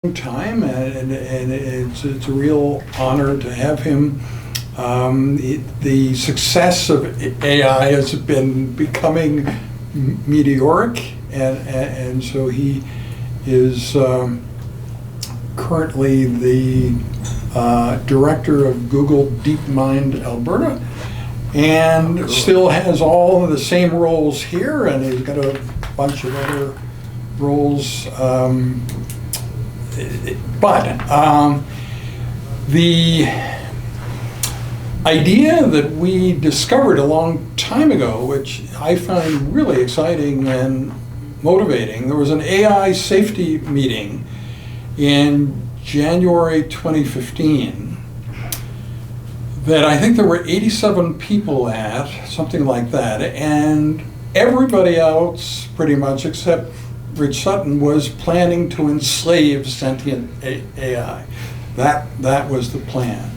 time, and it's a real honor to have him. The success of AI has been becoming meteoric, and so he is currently the director of Google DeepMind Alberta, and still has all of the same roles here, and he's got a bunch of other roles. The idea that we discovered a long time ago, which I find really exciting and motivating, there was an AI safety meeting in January 2015 that I think there were 87 people at, something like that, and everybody else pretty much except Rich Sutton was planning to enslave sentient AI. That was the plan.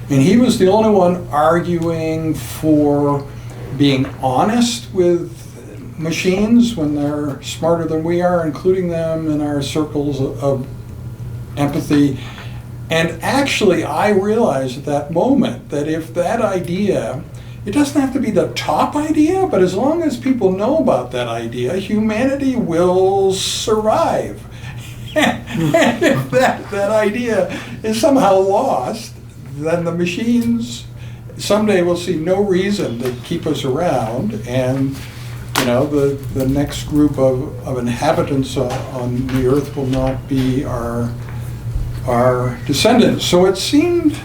And he was the only one arguing for being honest with machines when they're smarter than we are, including them in our circles of empathy. And actually, I realized at that moment that if that idea, it doesn't have to be the top idea, but as long as people know about that idea, humanity will survive. And if that idea is somehow lost, then the machines someday will see no reason to keep us around, and the next group of inhabitants on the earth will not be our descendants. So it seemed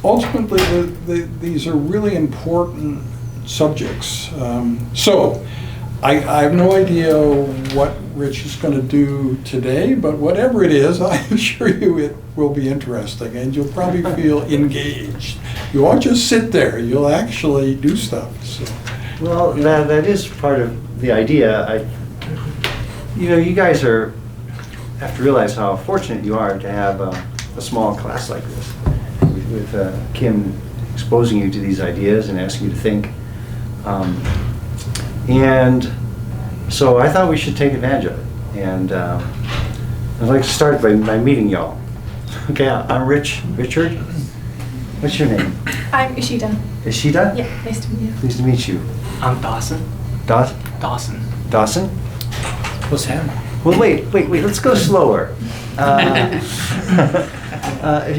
ultimately these are really important subjects. So I have no idea what Rich is going to do today, but whatever it is, I assure you it will be interesting, and you'll probably feel engaged. You won't just sit there, you'll actually do stuff. So. Well, that is part of the idea. You guys have to realize how fortunate you are to have a small class like this, with Kim exposing you to these ideas and asking you to think. And so I thought we should take advantage of it. And I'd like to start by meeting y'all. Okay, I'm Richard. What's your name? I'm Ishida. Ishida? Yeah, nice to meet you. Pleased to meet you. I'm Dawson. Dawson? What's him? Well, wait, let's go slower.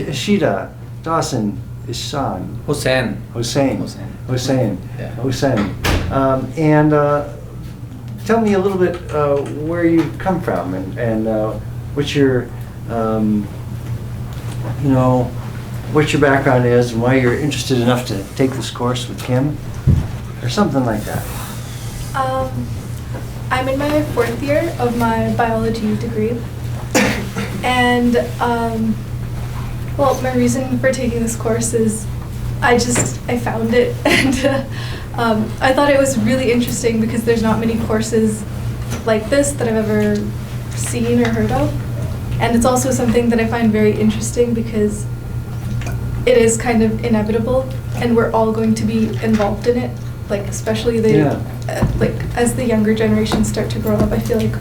Ishida, Dawson, Ishan. Hossein. Yeah. Hossein. And tell me a little bit where you come from and what your what your background is and why you're interested enough to take this course with Kim, or something like that. I'm in my 4th year of my biology degree, and my reason for taking this course is I found it, and I thought it was really interesting because there's not many courses like this that I've ever seen or heard of, and it's also something that I find very interesting because it is kind of inevitable, and we're all going to be involved in it. Especially as the younger generations start to grow up, I feel like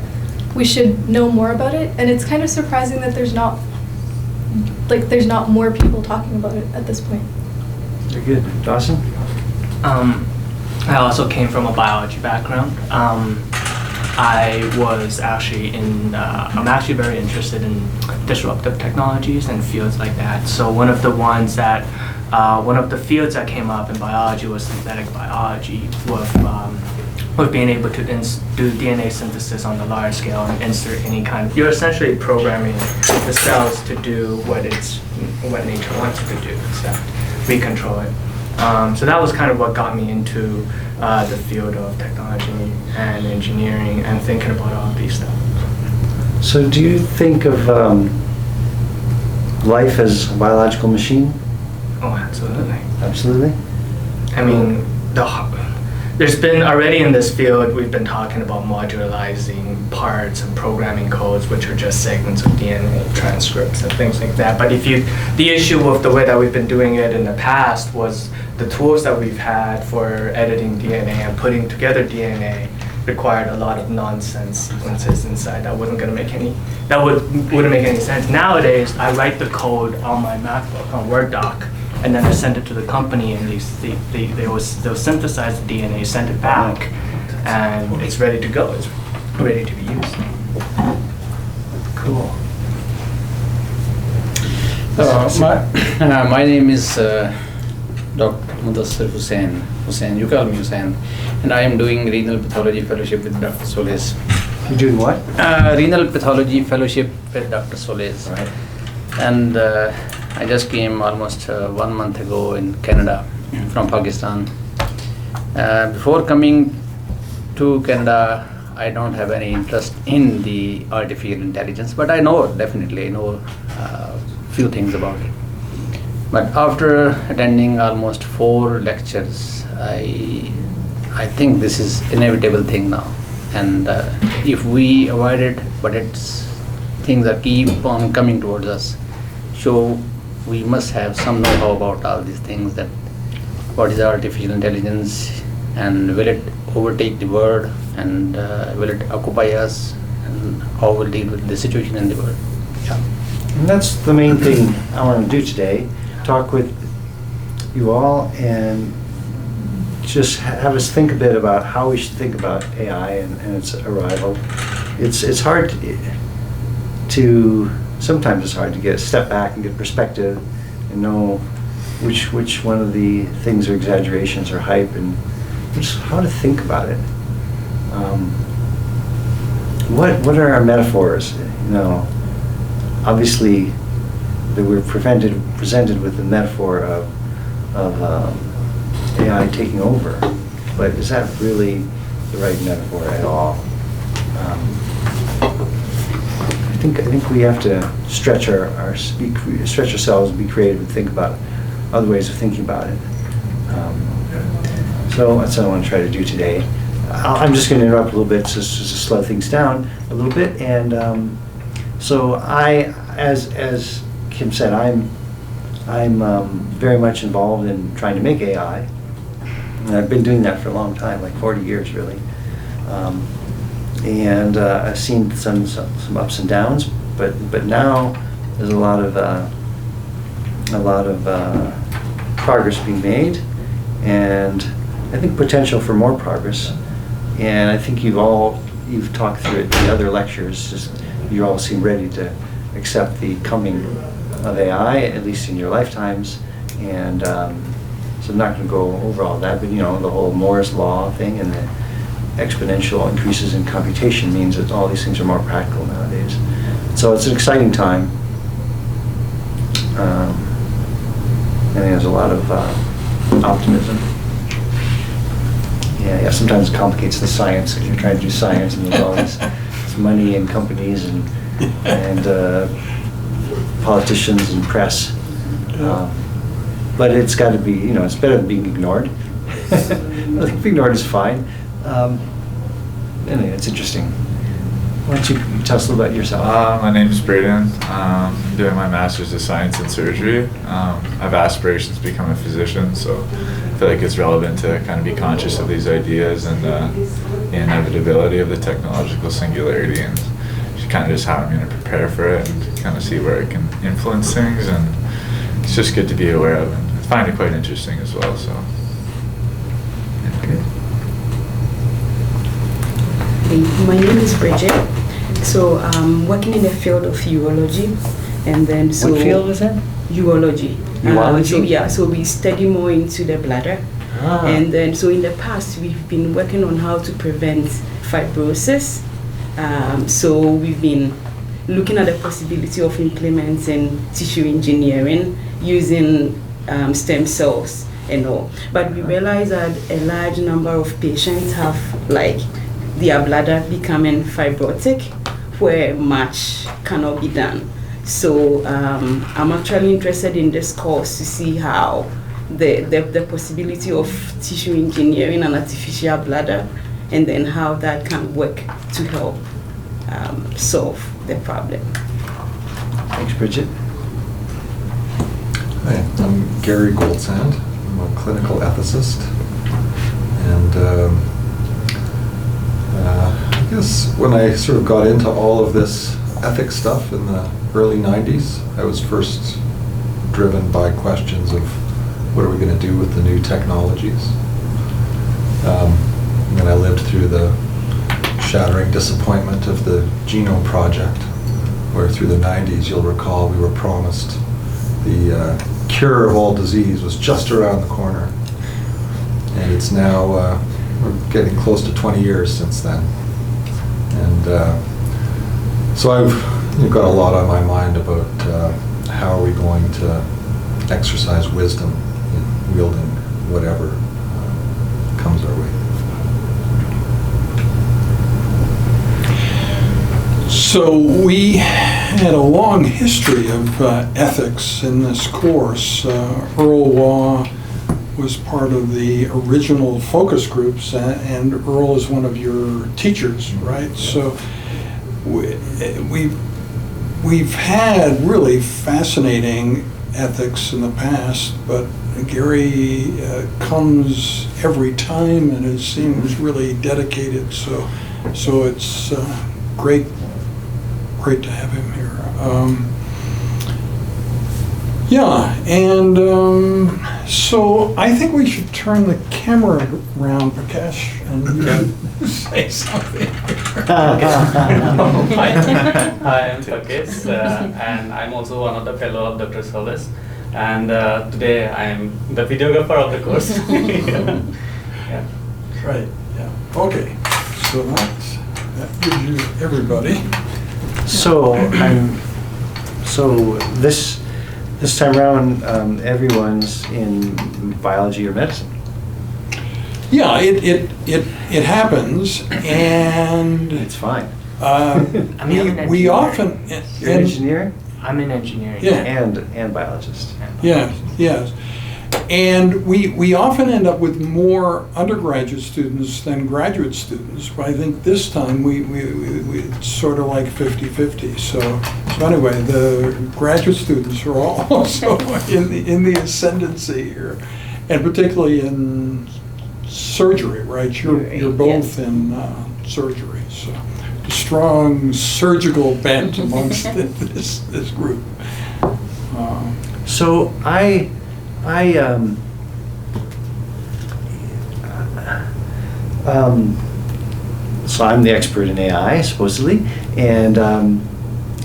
we should know more about it, and it's kind of surprising that there's not more people talking about it at this point. Very good. Dawson? I also came from a biology background. I'm actually very interested in disruptive technologies and fields like that. So one of the fields that came up in biology was synthetic biology, with being able to do DNA synthesis on the large scale and insert any kind of, you're essentially programming the cells to do what nature wants it to do, except we control it. So that was kind of what got me into the field of technology and engineering and thinking about all of these stuff. So do you think of life as a biological machine? Oh, absolutely. Absolutely? I mean, there's been already in this field, we've been talking about modularizing parts and programming codes, which are just segments of DNA transcripts and things like that. But the issue with the way that we've been doing it in the past was the tools that we've had for editing DNA and putting together DNA required a lot of nonsense sequences inside that wouldn't make any sense. Nowadays, I write the code on my MacBook on Word doc, and then I send it to the company, and they'll synthesize the DNA, send it back, and it's ready to go. It's ready to be used. Cool. My name is Dr. Mudassir Hussain, you call me Hussain, and I am doing renal pathology fellowship with Dr. Solis. You're doing what? Renal pathology fellowship with Dr. Solis. Right. And I just came almost 1 month ago in Canada from Pakistan. Before coming to Canada, I don't have any interest in the artificial intelligence, but I definitely know few things about it. But after attending almost 4 lectures, I think this is inevitable thing now. And if we avoid it, but things that keep on coming towards us, so we must have some know-how about all these things, that what is artificial intelligence, and will it overtake the world, and will it occupy us, and how we'll deal with the situation in the world. Yeah. And that's the main thing I want to do today, talk with you all and just have us think a bit about how we should think about AI and its arrival. It's hard sometimes it's hard to get a step back and get perspective and know which one of the things are exaggerations or hype, and just how to think about it. What are our metaphors? Obviously, that we're presented with the metaphor of AI taking over, but is that really the right metaphor at all? I think we have to stretch ourselves, be creative, and think about other ways of thinking about it. So that's what I want to try to do today. I'm just going to interrupt a little bit just to slow things down a little bit. And so as Kim said, I'm very much involved in trying to make AI. And I've been doing that for a long time, like 40 years really. And I've seen some ups and downs, but now there's a lot of progress being made, and I think potential for more progress. And I think you've talked through it in the other lectures. Just you all seem ready to accept the coming of AI, at least in your lifetimes. And so I'm not going to go over all that, but the whole Moore's law thing and the exponential increases in computation means that all these things are more practical nowadays. So it's an exciting time. I think there's a lot of optimism. Yeah, sometimes it complicates the science because you're trying to do science and there's all this money and companies and politicians and press. But it's got to be, it's better than being ignored. I think being ignored is fine. Anyway, it's interesting. Why don't you tell us a little about yourself? My name is Braden. I'm doing my Master's of Science in Surgery. I have aspirations to become a physician, so I feel like it's relevant to kind of be conscious of these ideas and the inevitability of the technological singularity, and kind of just how I'm going to prepare for it and kind of see where it can influence things, and it's just good to be aware of, and I find it quite interesting as well. So. Okay. My name is Bridget. So I'm working in the field of urology, and then so What field is that? Urology. Urology? So we study more into the bladder, and then so in the past we've been working on how to prevent fibrosis. So we've been looking at the possibility of implementing tissue engineering using stem cells and all. But we realize that a large number of patients have their bladder becoming fibrotic, where much cannot be done. So I'm actually interested in this course to see how the possibility of tissue engineering an artificial bladder, and then how that can work to help solve the problem. Thanks, Bridget. Hi, I'm Gary Goldsand. I'm a clinical ethicist, and guess when I sort of got into all of this ethics stuff in the early 90s, I was first driven by questions of what are we going to do with the new technologies. And then I lived through the shattering disappointment of the Genome Project, where through the 90s, you'll recall, we were promised the cure of all disease was just around the corner. And it's now, we're getting close to 20 years since then. And so I've got a lot on my mind about how are we going to exercise wisdom in wielding whatever comes our way. So we had a long history of ethics in this course. Earl Waugh was part of the original focus groups, and Earl is one of your teachers, right? So we've had really fascinating ethics in the past, but Gary comes every time and it seems really dedicated. So it's great to have him here. So I think we should turn the camera around, Prakash, and you can say something. Hi, I'm Prakash, and I'm also one of the fellow of Dr. Solis. And today I'm the videographer of the course. Yeah. Right. Yeah. Okay. So that gives you everybody. So this time around, everyone's in biology or medicine. Yeah, it happens, and It's fine. we often You're an engineer I'm in engineering. Yeah. and biologist. Yes. And we often end up with more undergraduate students than graduate students, but I think this time we it's sort of like 50-50. So anyway, the graduate students are also in the ascendancy here, and particularly in surgery, right? You're both in surgery, so a strong surgical bent amongst this group. So so I'm the expert in AI, supposedly, and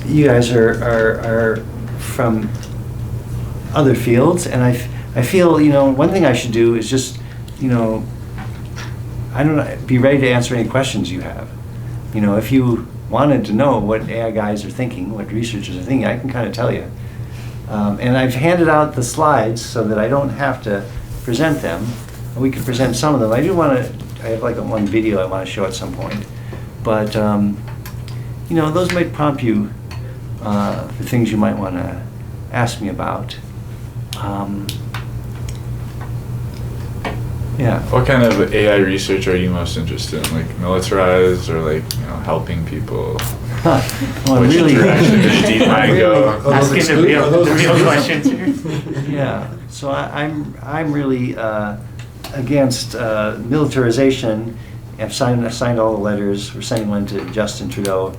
you guys are from other fields, and I feel, one thing I should do is just, I don't know, be ready to answer any questions you have. If you wanted to know what AI guys are thinking, what researchers are thinking, I can kind of tell you. And I've handed out the slides so that I don't have to present them. We can present some of them. I have like one video I want to show at some point. But, those might prompt you for things you might want to ask me about. Yeah. What kind of AI research are you most interested in? Like militarized or like helping people? Well, Which really, direction does DeepMind go? Asking the real questions here. Yeah. So I'm really against militarization. I've signed all the letters. We're sending one to Justin Trudeau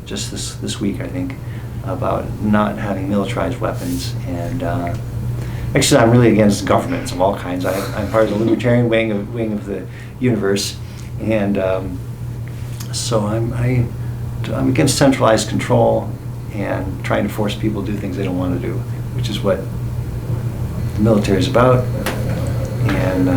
just this week, I think, about not having militarized weapons. And actually, I'm really against governments of all kinds. I'm part of the libertarian wing of the universe, and so I'm against centralized control and trying to force people to do things they don't want to do, which is what the military is about. And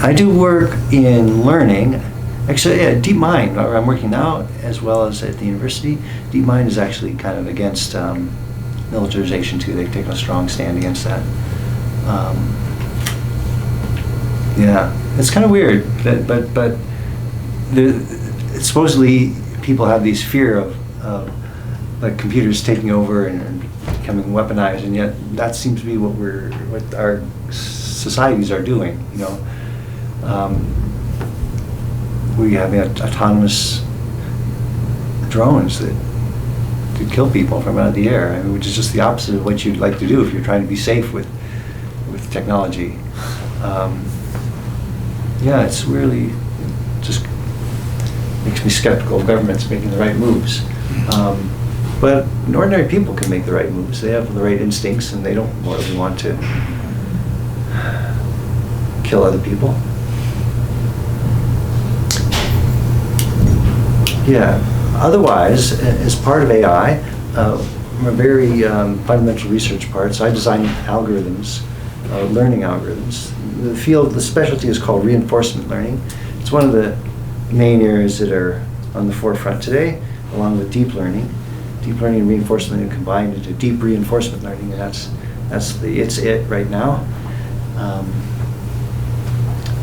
I do work in learning. Actually, at DeepMind, where I'm working now, as well as at the university, DeepMind is actually kind of against militarization too. They've taken a strong stand against that. It's kind of weird, but supposedly people have these fear of like computers taking over and becoming weaponized, and yet that seems to be what our societies are doing. We have autonomous drones that could kill people from out of the air, which is just the opposite of what you'd like to do if you're trying to be safe with technology. Yeah, it's really just makes me skeptical of governments making the right moves. But ordinary people can make the right moves. They have the right instincts, and they don't really want to kill other people. Yeah. Otherwise, as part of AI, from a very fundamental research part, so I design algorithms, learning algorithms. The specialty is called reinforcement learning. It's one of the main areas that are on the forefront today, along with deep learning. Deep learning and reinforcement learning combined into deep reinforcement learning, and it's it right now.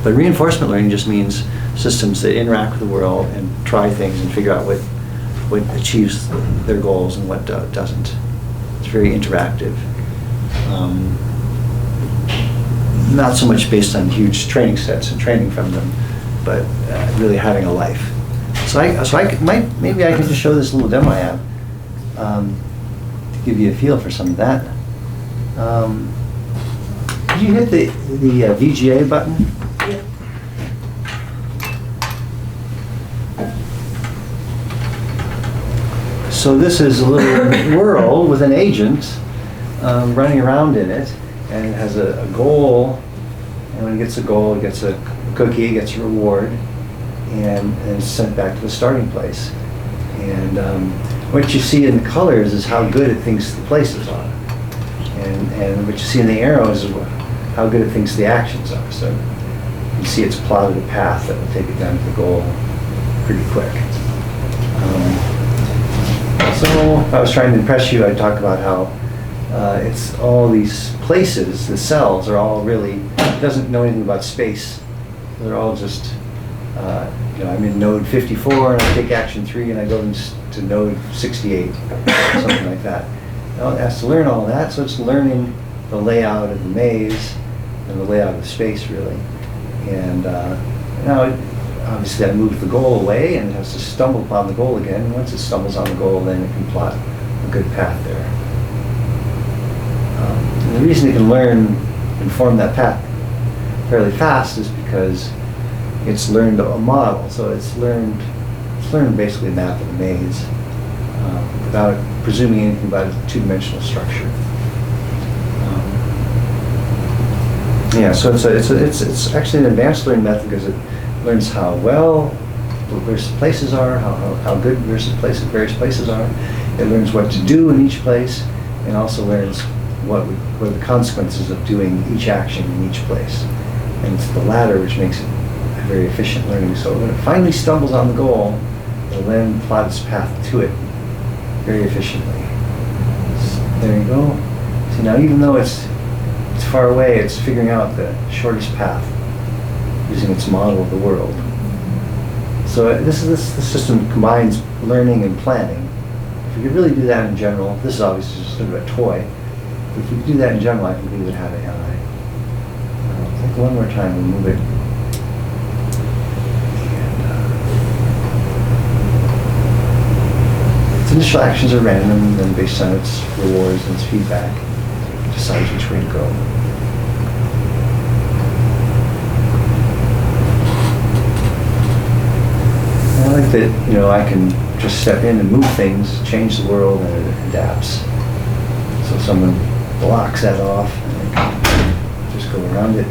But reinforcement learning just means systems that interact with the world and try things and figure out what achieves their goals and what doesn't. It's very interactive. Not so much based on huge training sets and training from them, but really having a life. Maybe I can just show this little demo I have to give you a feel for some of that. Did you hit the VGA button? Yeah. So this is a little world with an agent running around in it, and it has a goal. And when it gets a goal, it gets a cookie, it gets a reward, and it's sent back to the starting place. And what you see in the colors is how good it thinks the places are, and what you see in the arrows is how good it thinks the actions are. So you see it's plotted a path that will take it down to the goal pretty quick. So if I was trying to impress you, I'd talk about how it's all these places, the cells are all really, it doesn't know anything about space. They're all just, I'm in node 54 and I take action 3 and I go to node 68, something like that. Now it has to learn all that, so it's learning the layout of the maze and the layout of space, really. And now obviously I moved the goal away and it has to stumble upon the goal again. And once it stumbles on the goal, then it can plot a good path there. And the reason it can learn and form that path fairly fast is because it's learned a model. So it's learned basically a map of the maze without presuming anything about a two-dimensional structure. So it's actually an advanced learning method because it learns how well various places are, how good various places are. It learns what to do in each place, and also learns what are the consequences of doing each action in each place. And it's the latter which makes it a very efficient learning. So when it finally stumbles on the goal, it'll then plot its path to it very efficiently. So there you go. So now even though it's far away, it's figuring out the shortest path using its model of the world. So this system combines learning and planning. If we could really do that in general, this is obviously just sort of a toy. If we could do that in general, I think we would have AI. I think one more time we'll move it. Its initial actions are random, and then based on its rewards and its feedback, it decides which way to go. I like that, I can just step in and move things, change the world, and it adapts. So someone blocks that off, and I can just go around it.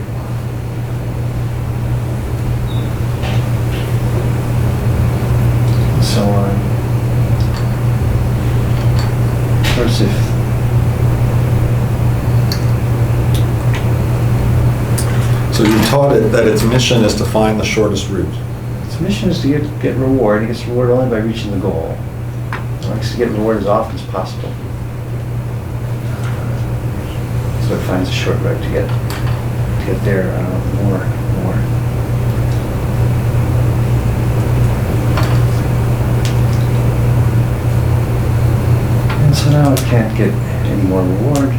And so on. Of course, So you taught it that its mission is to find the shortest route. its mission is to get reward. It gets reward only by reaching the goal. It likes to get reward as often as possible. So it finds a short route to get there more. And so now it can't get any more reward.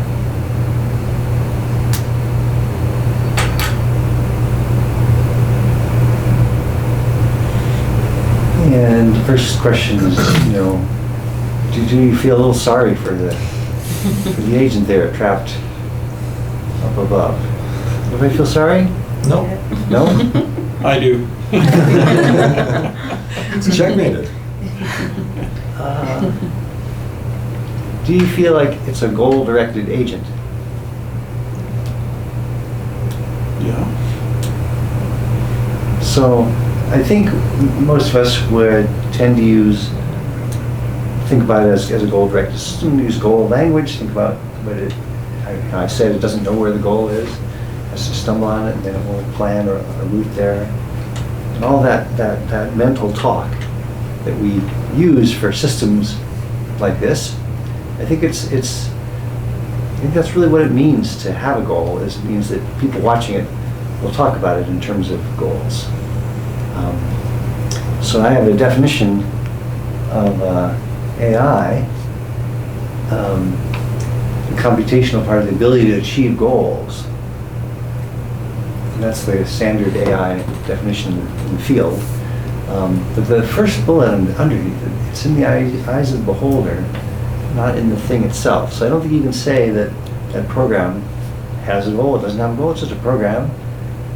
And the first question is, do you feel a little sorry for the agent there trapped up above? Anybody feel sorry? No. No? I do. It's checkmated. Do you feel like it's a goal-directed agent? Yeah. So I think most of us would tend to think about it as a goal-directed system, use goal language, think about what I said it doesn't know where the goal is, has to stumble on it, and then it will plan a route there. And all that mental talk that we use for systems like this, I think I think that's really what it means to have a goal. It means that people watching it will talk about it in terms of goals. So I have a definition of AI. The computational part of the ability to achieve goals. And that's the standard AI definition in the field. But the first bullet underneath it, it's in the eyes of the beholder, not in the thing itself. So I don't think you can say that that program has a goal. It doesn't have a goal. It's just a program.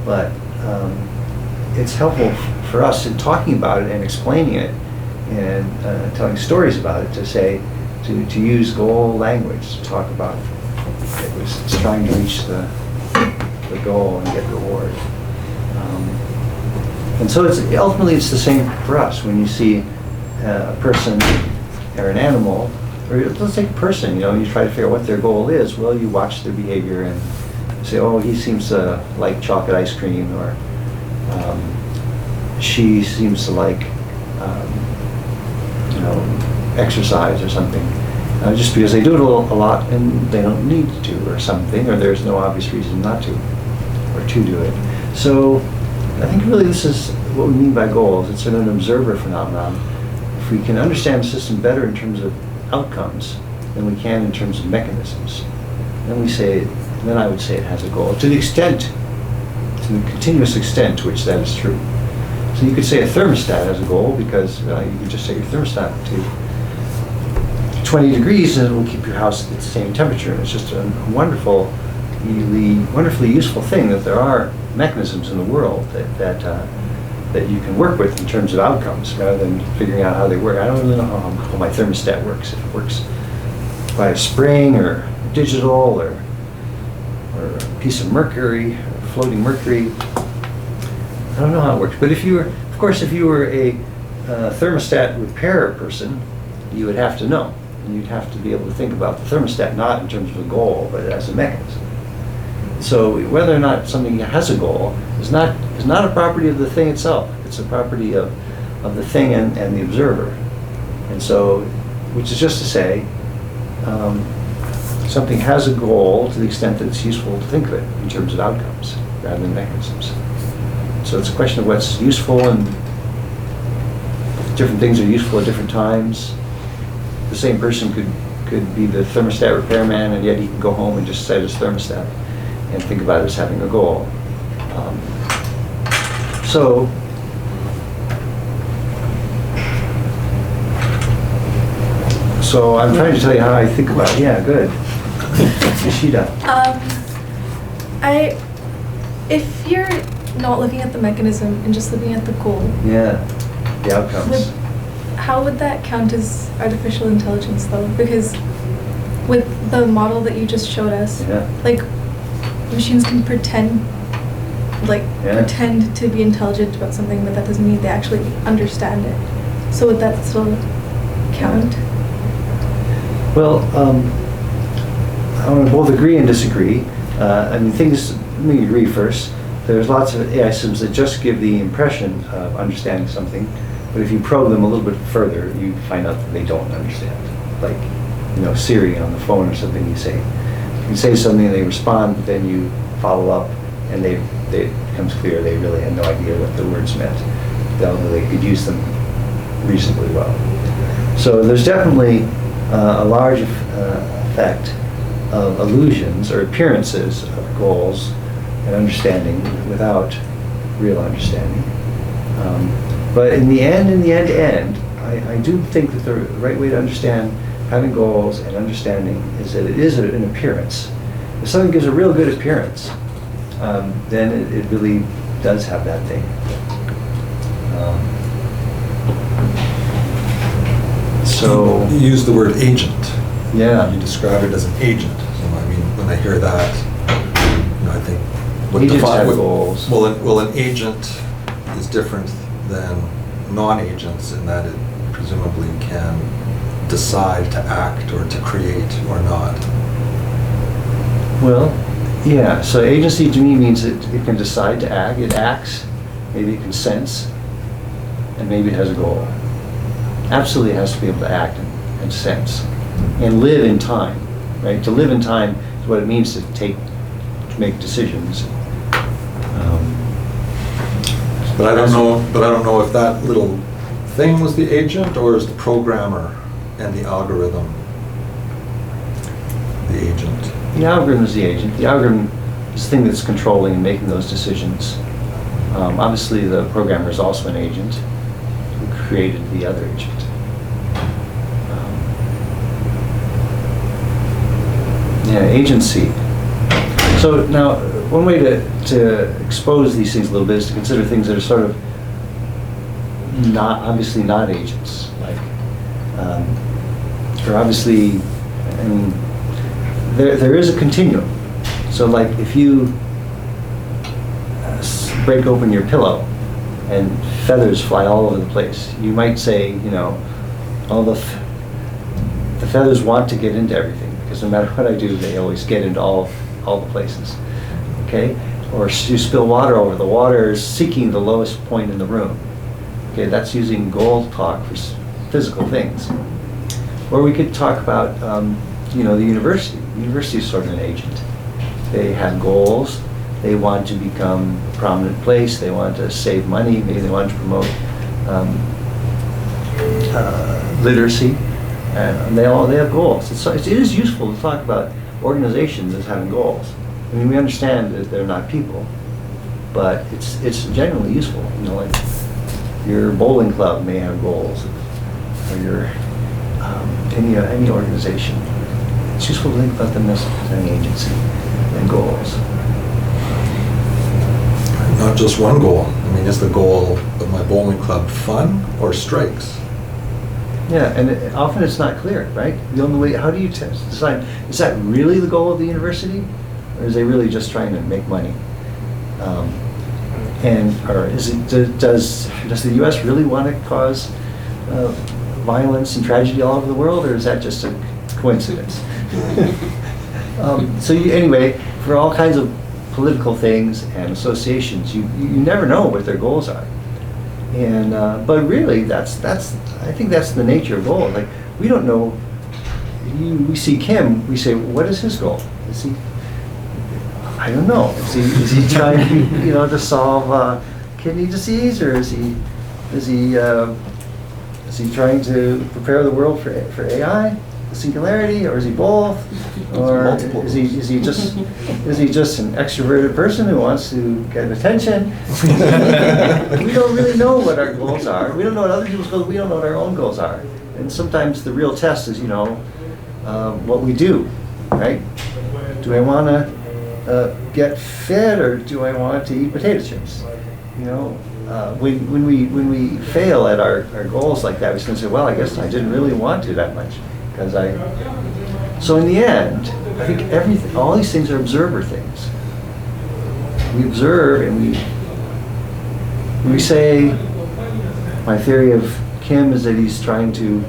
But it's helpful for us in talking about it and explaining it and telling stories about it to use goal language to talk about it's trying to reach the goal and get reward. And so ultimately it's the same for us. When you see a person or an animal, or let's take a person, you try to figure out what their goal is. Well, you watch their behavior and say, oh, he seems to like chocolate ice cream, or she seems to like, exercise or something. Just because they do it a lot and they don't need to, or something, or there's no obvious reason not to, or to do it. So I think really this is what we mean by goals. It's an observer phenomenon. If we can understand the system better in terms of outcomes than we can in terms of mechanisms, then I would say it has a goal. To the continuous extent to which that is true. So you could say a thermostat has a goal because you could just set your thermostat to 20 degrees and it will keep your house at the same temperature. And it's just a wonderfully useful thing that there are mechanisms in the world that you can work with in terms of outcomes rather than figuring out how they work. I don't really know how my thermostat works. If it works by a spring or digital or a piece of mercury, or floating mercury, I don't know how it works. But if you were a thermostat repair person, you would have to know. And you'd have to be able to think about the thermostat not in terms of a goal, but as a mechanism. So whether or not something has a goal is not a property of the thing itself. It's a property of the thing and the observer. And so, which is just to say, something has a goal to the extent that it's useful to think of it in terms of outcomes rather than mechanisms. So it's a question of what's useful, and different things are useful at different times. The same person could be the thermostat repairman, and yet he can go home and just set his thermostat and think about it as having a goal. So I'm trying to tell you how I think about it. Yeah, good. Ishida. If you're not looking at the mechanism and just looking at the goal, Yeah, the outcomes. how would that count as artificial intelligence though? Because with the model that you just showed us, Yeah. like machines can pretend to be intelligent about something, but that doesn't mean they actually understand it. So would that still count? Well, I want to both agree and disagree. Let me agree first. There's lots of AI systems that just give the impression of understanding something, but if you probe them a little bit further, you find out that they don't understand. Like, Siri on the phone or something, you can say something and they respond, but then you follow up and it becomes clear they really had no idea what the words meant, although they could use them reasonably well. So there's definitely a large effect of illusions or appearances of goals and understanding without real understanding. But in the end, I do think that the right way to understand having goals and understanding is that it is an appearance. If something gives a real good appearance, then it really does have that thing. So You use the word agent. yeah, You describe it as an agent. So I mean, when I hear that, I think agents have goals. Well, an agent is different than non-agents in that it presumably can decide to act or to create or not. Well, yeah. So agency to me means it can decide to act. It acts. Maybe it can sense, and maybe it has a goal. Absolutely has to be able to act and sense and live in time, right? To live in time is what it means to make decisions. But I don't know. But I don't know if that little thing was the agent or is the programmer and the algorithm the agent. The algorithm is the agent. The algorithm is the thing that's controlling and making those decisions. Obviously, the programmer is also an agent who created the other agent. Yeah, agency. So now, one way to expose these things a little bit is to consider things that are sort of obviously not agents, like, or obviously, I mean, there is a continuum. So like if you break open your pillow and feathers fly all over the place, you might say, all the feathers want to get into everything, because no matter what I do, they always get into all the places. Okay? Or you spill water over, the water is seeking the lowest point in the room. Okay, that's using goal talk for physical things. Or we could talk about, the university. The university is sort of an agent. They have goals. They want to become a prominent place. They want to save money. Maybe they want to promote literacy. And they have goals. It is useful to talk about organizations as having goals. I mean, we understand that they're not people, but it's generally useful. Like your bowling club may have goals, or your any organization. It's useful to think about them as an agency and goals. Not just one goal. I mean, is the goal of my bowling club fun or strikes? Yeah, and often it's not clear, right? The only way, how do you decide, is that really the goal of the university? Or is they really just trying to make money? Or does the U.S. really want to cause violence and tragedy all over the world, or is that just a coincidence? Anyway, for all kinds of political things and associations, you never know what their goals are. And but really, I think that's the nature of goals. Like, we don't know. We see Kim. We say, what is his goal? Is he? I don't know. Is he trying to solve kidney disease, or is he trying to prepare the world for AI, the singularity, or is he both? Or is he just an extroverted person who wants to get attention? We don't really know what our goals are. We don't know what other people's goals. We don't know what our own goals are. And sometimes the real test is, what we do, right? Do I want to get fit, or do I want to eat potato chips? When we fail at our goals like that, we can say, well, I guess I didn't really want to that much. So in the end, I think all these things are observer things. We observe, and we say, my theory of Kim is that he's trying to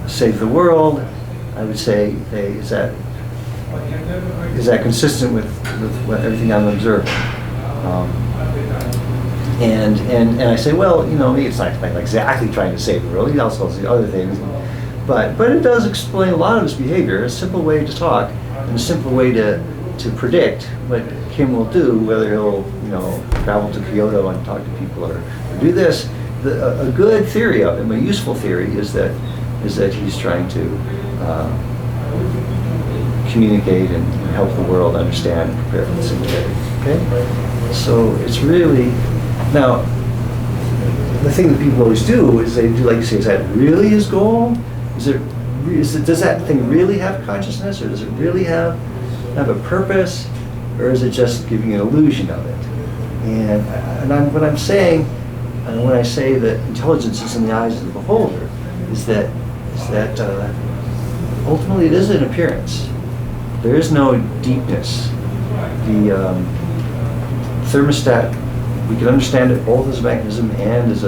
save the world. I would say, hey, is that consistent with everything I'm observing? And I say, well, maybe it's not like exactly trying to save the world. He also does the other things. But it does explain a lot of his behavior. A simple way to talk, and a simple way to predict what Kim will do, whether he'll travel to Kyoto and talk to people or do this. A good theory of him, a useful theory, is that he's trying to communicate and help the world understand and prepare for the singularity. Okay, so it's really now. The thing that people always do is they do, like you say, is that really his goal? Does that thing really have consciousness, or does it really have a purpose, or is it just giving an illusion of it? What I'm saying, when I say that intelligence is in the eyes of the beholder, is that ultimately it is an appearance. There is no deepness. The thermostat, we can understand it both as a mechanism and as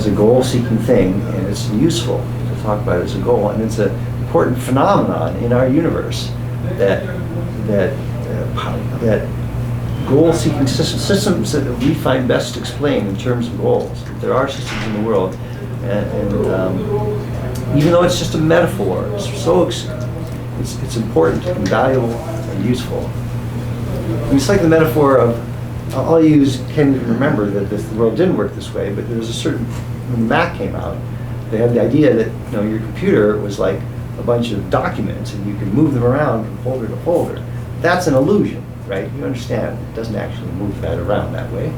a goal-seeking thing, and it's useful to talk about it as a goal, and it's an important phenomenon in our universe that goal-seeking systems that we find best explained in terms of goals. There are systems in the world, and even though it's just a metaphor, it's important and valuable and useful. And it's like the metaphor of, I'll use, can't even remember that the world didn't work this way, but there was a certain, when the Mac came out, they had the idea that your computer was like a bunch of documents and you could move them around from folder to folder. That's an illusion, right? You understand it doesn't actually move that around that way.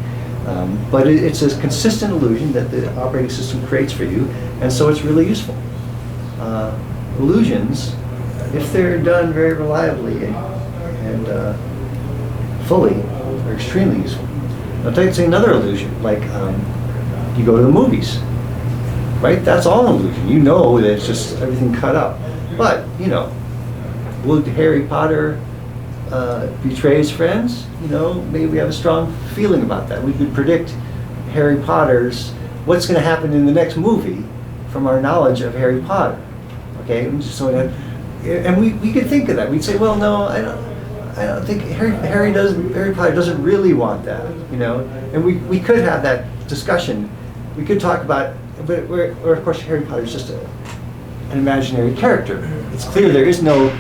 But it's a consistent illusion that the operating system creates for you, and so it's really useful. Illusions, if they're done very reliably and fully, are extremely useful. I'll take another illusion, like you go to the movies, right? That's all an illusion. You know that it's just everything cut up. But, would Harry Potter betray his friends? Maybe we have a strong feeling about that. We could predict Harry Potter's, what's going to happen in the next movie from our knowledge of Harry Potter. Okay, and we could think of that. We'd say, well, no, I don't think Harry Potter doesn't really want that, And we could have that discussion. We could talk about, but of course Harry Potter is just an imaginary character. It's clear there is no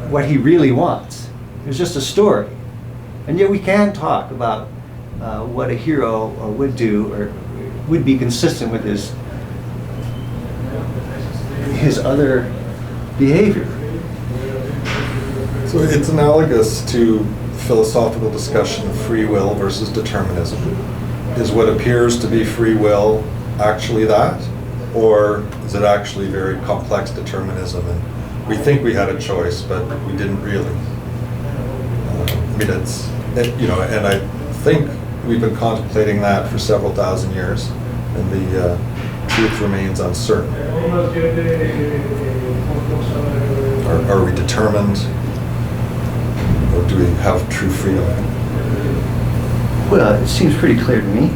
what he really wants. It's just a story, and yet we can talk about what a hero would do or would be consistent with his other behavior. So it's analogous to philosophical discussion of free will versus determinism. Is what appears to be free will actually that? Or is it actually very complex determinism and we think we had a choice, but we didn't really? And I think we've been contemplating that for several thousand years, and the truth remains uncertain. Are we determined? Or do we have true freedom? Well, it seems pretty clear to me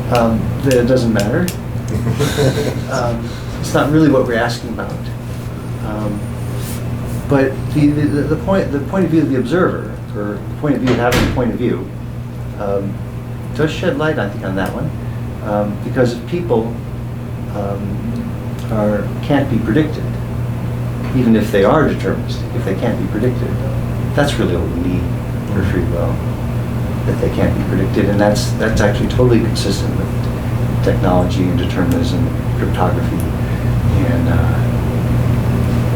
that it doesn't matter. It's not really what we're asking about. But the point of view of the observer, or the point of view of having a point of view, does shed light, I think, on that one. Because if people can't be predicted, even if they are deterministic, if they can't be predicted, that's really what we need for free will, that they can't be predicted, and that's actually totally consistent with technology and determinism, cryptography, and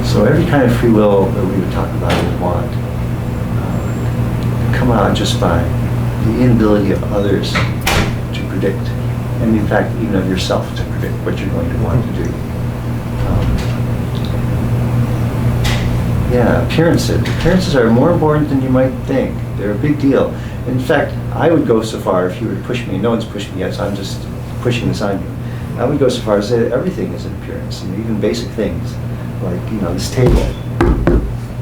so every kind of free will that we would talk about and want come out just by the inability of others to predict, and in fact even of yourself to predict what you're going to want to do. Appearances are more important than you might think. They're a big deal. In fact, I would go so far, if you were to push me, no one's pushed me yet, so I'm just pushing this on you. I would go so far as to say that everything is an appearance, even basic things, like this table.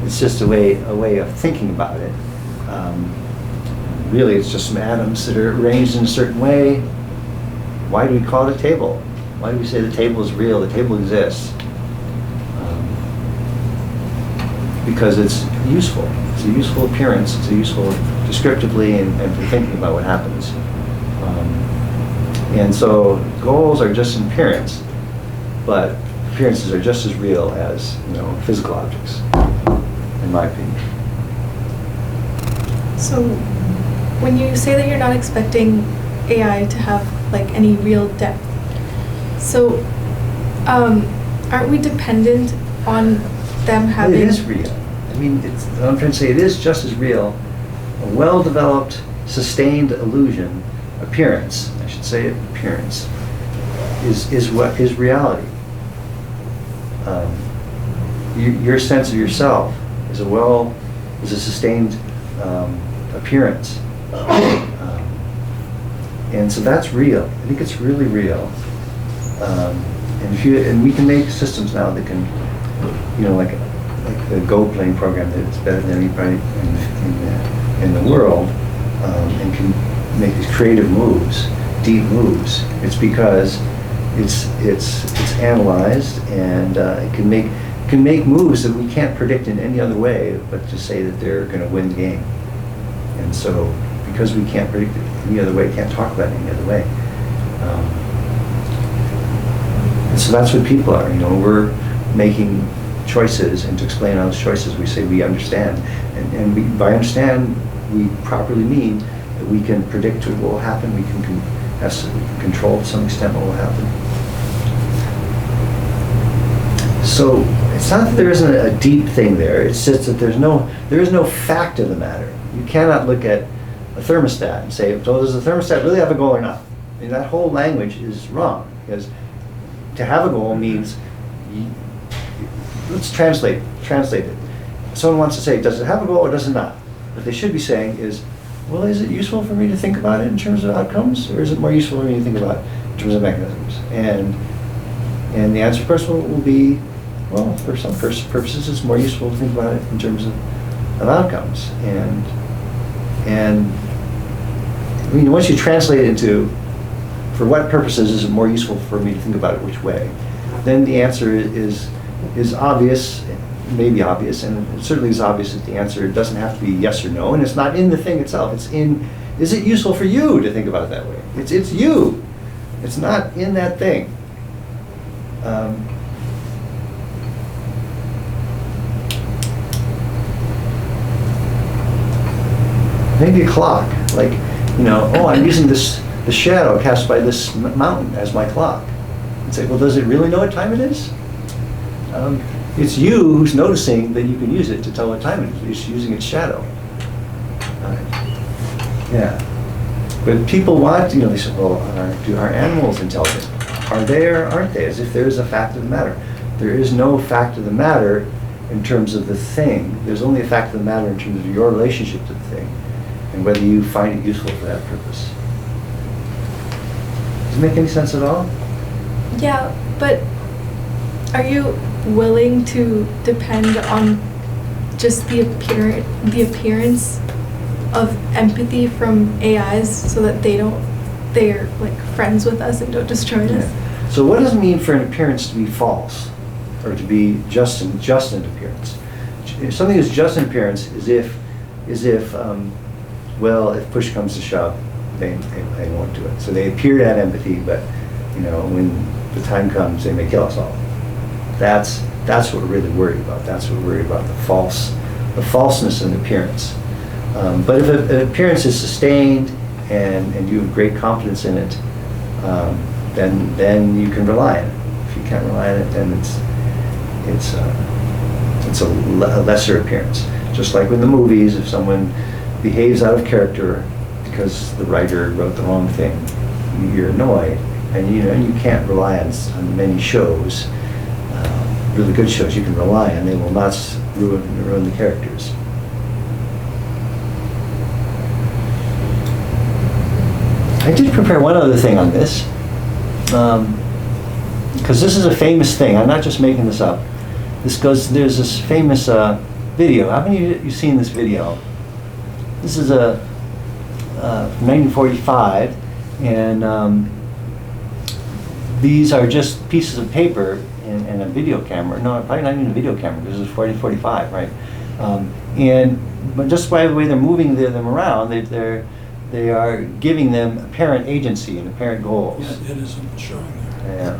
It's just a way of thinking about it. Really, it's just some atoms that are arranged in a certain way. Why do we call it a table? Why do we say the table is real, the table exists? Because it's useful. It's a useful appearance. It's a useful descriptively and for thinking about what happens. And so goals are just an appearance, but appearances are just as real as physical objects, in my opinion. So when you say that you're not expecting AI to have any real depth, so aren't we dependent on them having? It is real. I'm trying to say it is just as real. A well-developed, sustained illusion, appearance, I should say appearance, is what is reality. Your sense of yourself is a sustained appearance. And so that's real. I think it's really real. And we can make systems now that can, like the Go playing program that's better than anybody in the world, and can make these creative moves, deep moves. It's because it's analyzed, and it can make moves that we can't predict in any other way, but to say that they're going to win the game. And so, because we can't predict it any other way, can't talk about it any other way. And so that's what people are. We're making choices, and to explain those choices, we say we understand. And by understand, we properly mean that we can predict what will happen. We can have control to some extent what will happen. So it's not that there isn't a deep thing there. It's just that there is no fact of the matter. You cannot look at a thermostat and say, so does the thermostat really have a goal or not? And that whole language is wrong, because to have a goal means, let's translate it. Someone wants to say, does it have a goal or does it not? What they should be saying is, well, is it useful for me to think about it in terms of outcomes, or is it more useful for me to think about it in terms of mechanisms? And the answer, of course, will be, well, for some purposes, it's more useful to think about it in terms of outcomes. And once you translate it into, for what purposes is it more useful for me to think about it which way, then the answer is obvious, maybe obvious, and it certainly is obvious that the answer doesn't have to be yes or no, and it's not in the thing itself. It's in, is it useful for you to think about it that way? It's you. It's not in that thing. Maybe a clock, like, I'm using the shadow cast by this mountain as my clock. And say, well, does it really know what time it is? It's you who's noticing that you can use it to tell what time it is. It's using its shadow. Yeah. But people want, they say, well, are animals intelligent? Are they or aren't they? As if there is a fact of the matter. There is no fact of the matter in terms of the thing. There's only a fact of the matter in terms of your relationship to the thing, and whether you find it useful for that purpose. Does it make any sense at all? Yeah, but are you willing to depend on just the appearance of empathy from AIs so that they're like friends with us and don't destroy us? Yeah. So what does it mean for an appearance to be false, or to be just an appearance? If something is just an appearance is if well, if push comes to shove, they won't do it. So they appear to have empathy, but when the time comes, they may kill us all. That's what we're really worried about. That's what we're worried about, the falseness of an appearance. But if an appearance is sustained and you have great confidence in it, then you can rely on it. If you can't rely on it, then it's a lesser appearance. Just like in the movies, if someone behaves out of character because the writer wrote the wrong thing, you're annoyed, and you can't rely on many shows, really good shows you can rely on. They will not ruin the characters. I did prepare one other thing on this, because this is a famous thing. I'm not just making this up. There's this famous video. Haven't you seen this video? This is from 1945, and these are just pieces of paper and a video camera. No, probably not even a video camera, because it's 45, right? But just by the way they're moving them around, they are giving them apparent agency and apparent goals. Yeah, it isn't showing there. Yeah.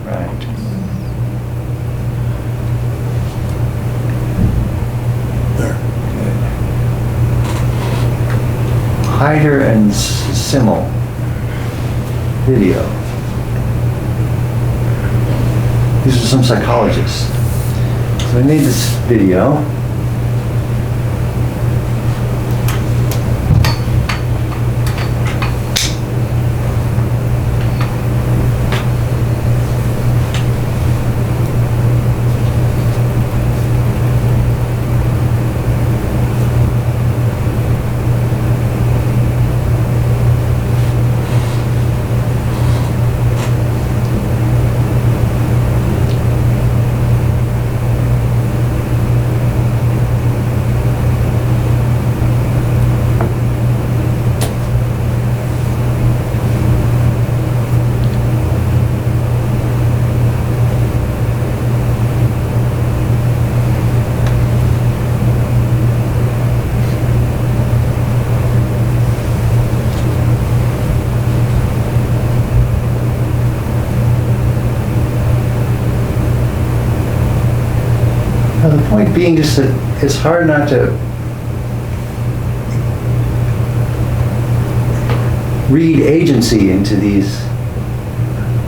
Right. There. Hyder and Simmel video. These are some psychologists. So I made this video. The point being just that it's hard not to read agency into these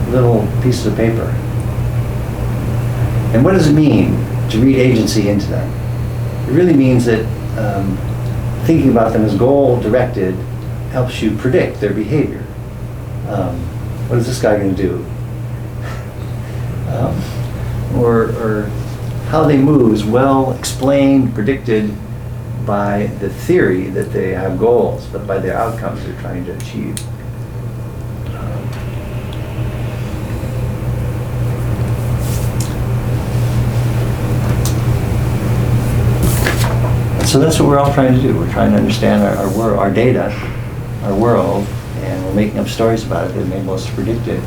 little pieces of paper. And what does it mean to read agency into them? It really means that thinking about them as goal-directed helps you predict their behavior. What is this guy going to do? Or how they move is well explained, predicted by the theory that they have goals, but by the outcomes they're trying to achieve. So that's what we're all trying to do. We're trying to understand our data, our world, and we're making up stories about it that enable us to predict it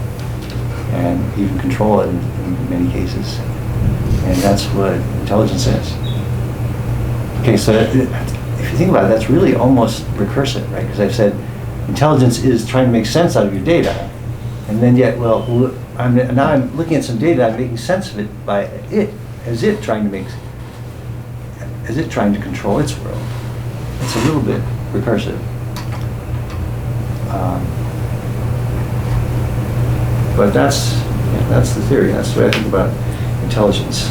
and even control it in many cases. And that's what intelligence is. Okay, so if you think about it, that's really almost recursive, right? Because I've said intelligence is trying to make sense out of your data, and then yet, now I'm looking at some data, I'm making sense of it by it trying to control its world. It's a little bit recursive. But that's the theory. That's what I think about intelligence.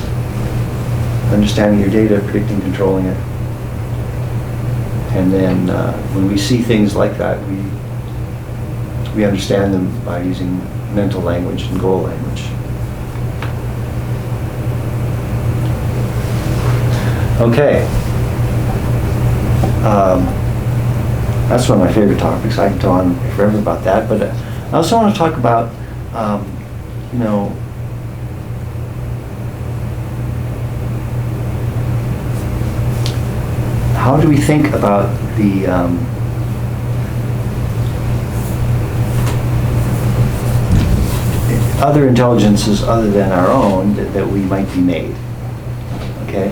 Understanding your data, predicting, controlling it. And then when we see things like that, we understand them by using mental language and goal language. Okay. That's one of my favorite topics. I can go on forever about that. But I also want to talk about, how do we think about the other intelligences other than our own that we might be made? Okay.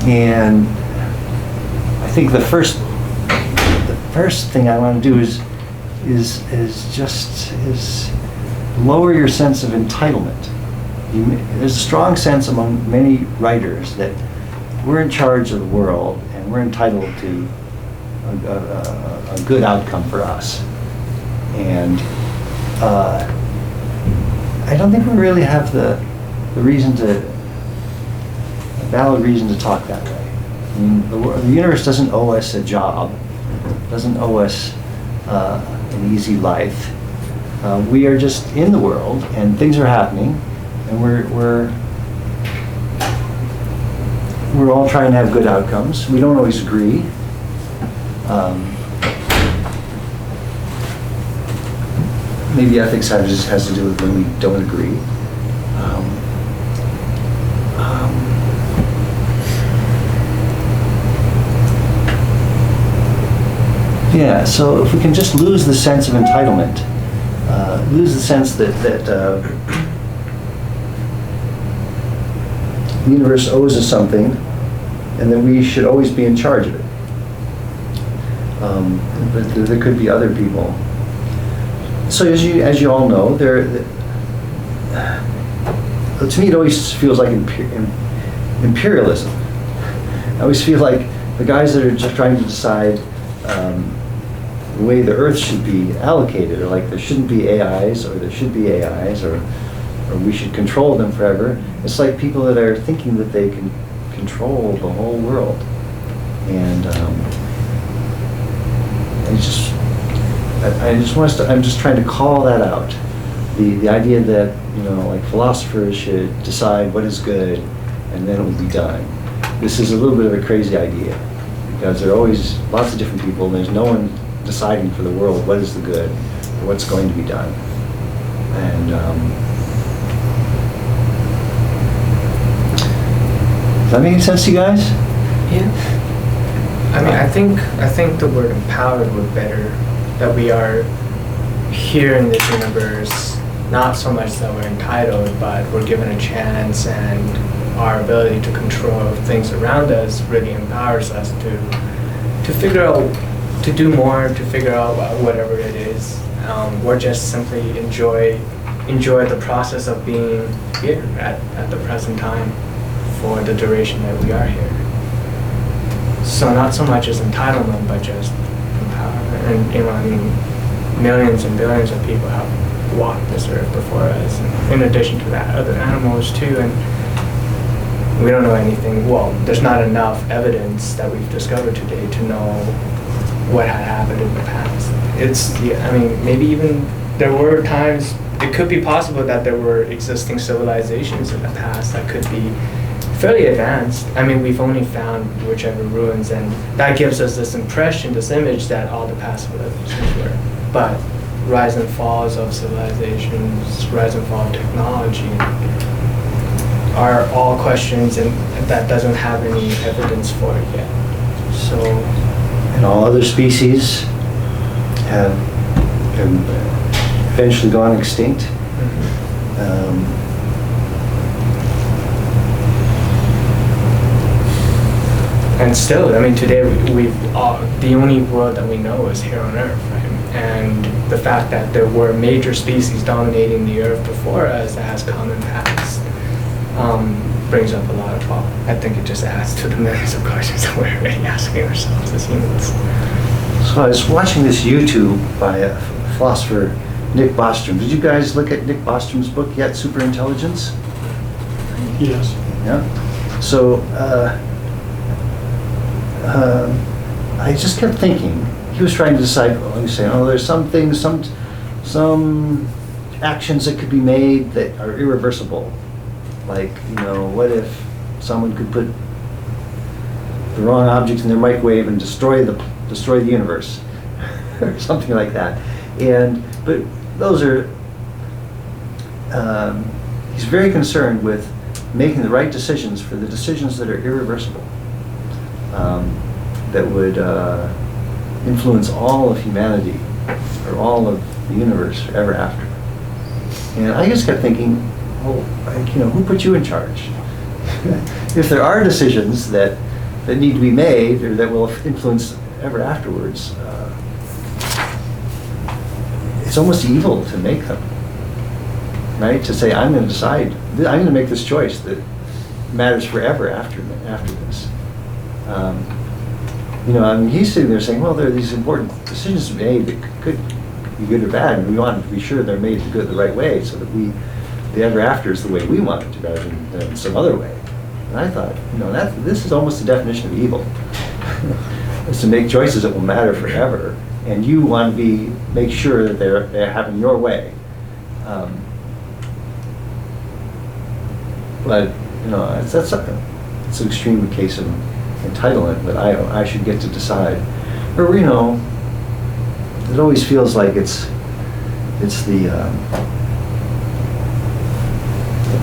And I think the first thing I want to do is lower your sense of entitlement. There's a strong sense among many writers that we're in charge of the world and we're entitled to a good outcome for us. And I don't think we really have the valid reason to talk that way. I mean, the universe doesn't owe us a job, doesn't owe us an easy life. We are just in the world, and things are happening, and we're all trying to have good outcomes. We don't always agree. Maybe ethics has to do with when we don't agree. Yeah, so if we can just lose the sense of entitlement, lose the sense that the universe owes us something, and that we should always be in charge of it. But there could be other people. So as you all know, to me it always feels like imperialism. I always feel like the guys that are just trying to decide the way the Earth should be allocated, or like there shouldn't be AIs, or there should be AIs, or we should control them forever. It's like people that are thinking that they can control the whole world. And I'm just trying to call that out. The idea that, like philosophers should decide what is good and then it will be done. This is a little bit of a crazy idea, because there are always lots of different people and there's no one deciding for the world what is the good or what's going to be done. And does that make sense to you guys? Yeah. I mean, I think the word empowered would better, that we are here in this universe, not so much that we're entitled, but we're given a chance, and our ability to control things around us really empowers us to figure out, to do more, to figure out whatever it is. Or just simply enjoy enjoy the process of being here at the present time for the duration that we are here. So not so much as entitlement, but just empowerment. And I mean, millions and billions of people have walked this earth before us. And in addition to that, other animals too. And we don't know anything. Well, there's not enough evidence that we've discovered today to know what had happened in the past. I mean, maybe even there were times, it could be possible that there were existing civilizations in the past that could be fairly advanced. I mean, we've only found whichever ruins, and that gives us this impression, this image that all the past civilizations were. But rise and falls of civilizations, rise and fall of technology are all questions, and that doesn't have any evidence for it yet. So, And all other species have eventually gone extinct. and still, I mean, today the only world that we know is here on Earth, right? And the fact that there were major species dominating the Earth before us that has come and passed brings up a lot of, well, I think it just adds to the millions of questions that we're already asking ourselves as humans. So I was watching this YouTube by a philosopher, Nick Bostrom. Did you guys look at Nick Bostrom's book yet, Superintelligence? Yes. Yeah. So I just kept thinking. He was trying to decide. He was saying, there's some things, some actions that could be made that are irreversible. Like, what if someone could put the wrong object in their microwave and destroy the universe, or something like that. But those are. He's very concerned with making the right decisions for the decisions that are irreversible, that would influence all of humanity or all of the universe forever after. And I just kept thinking, who put you in charge? If there are decisions that need to be made or that will influence ever afterwards, it's almost evil to make them, right? To say, I'm going to decide, I'm going to make this choice that matters forever after this. He's sitting there saying, well, there are these important decisions made that could be good or bad, and we want to be sure they're made the right way, so that the ever after is the way we want it to, rather than some other way. And I thought, this is almost the definition of evil. Is to make choices that will matter forever, and you want to make sure that they're having your way. But that's an extreme case of entitlement, that I should get to decide. Or it always feels like it's the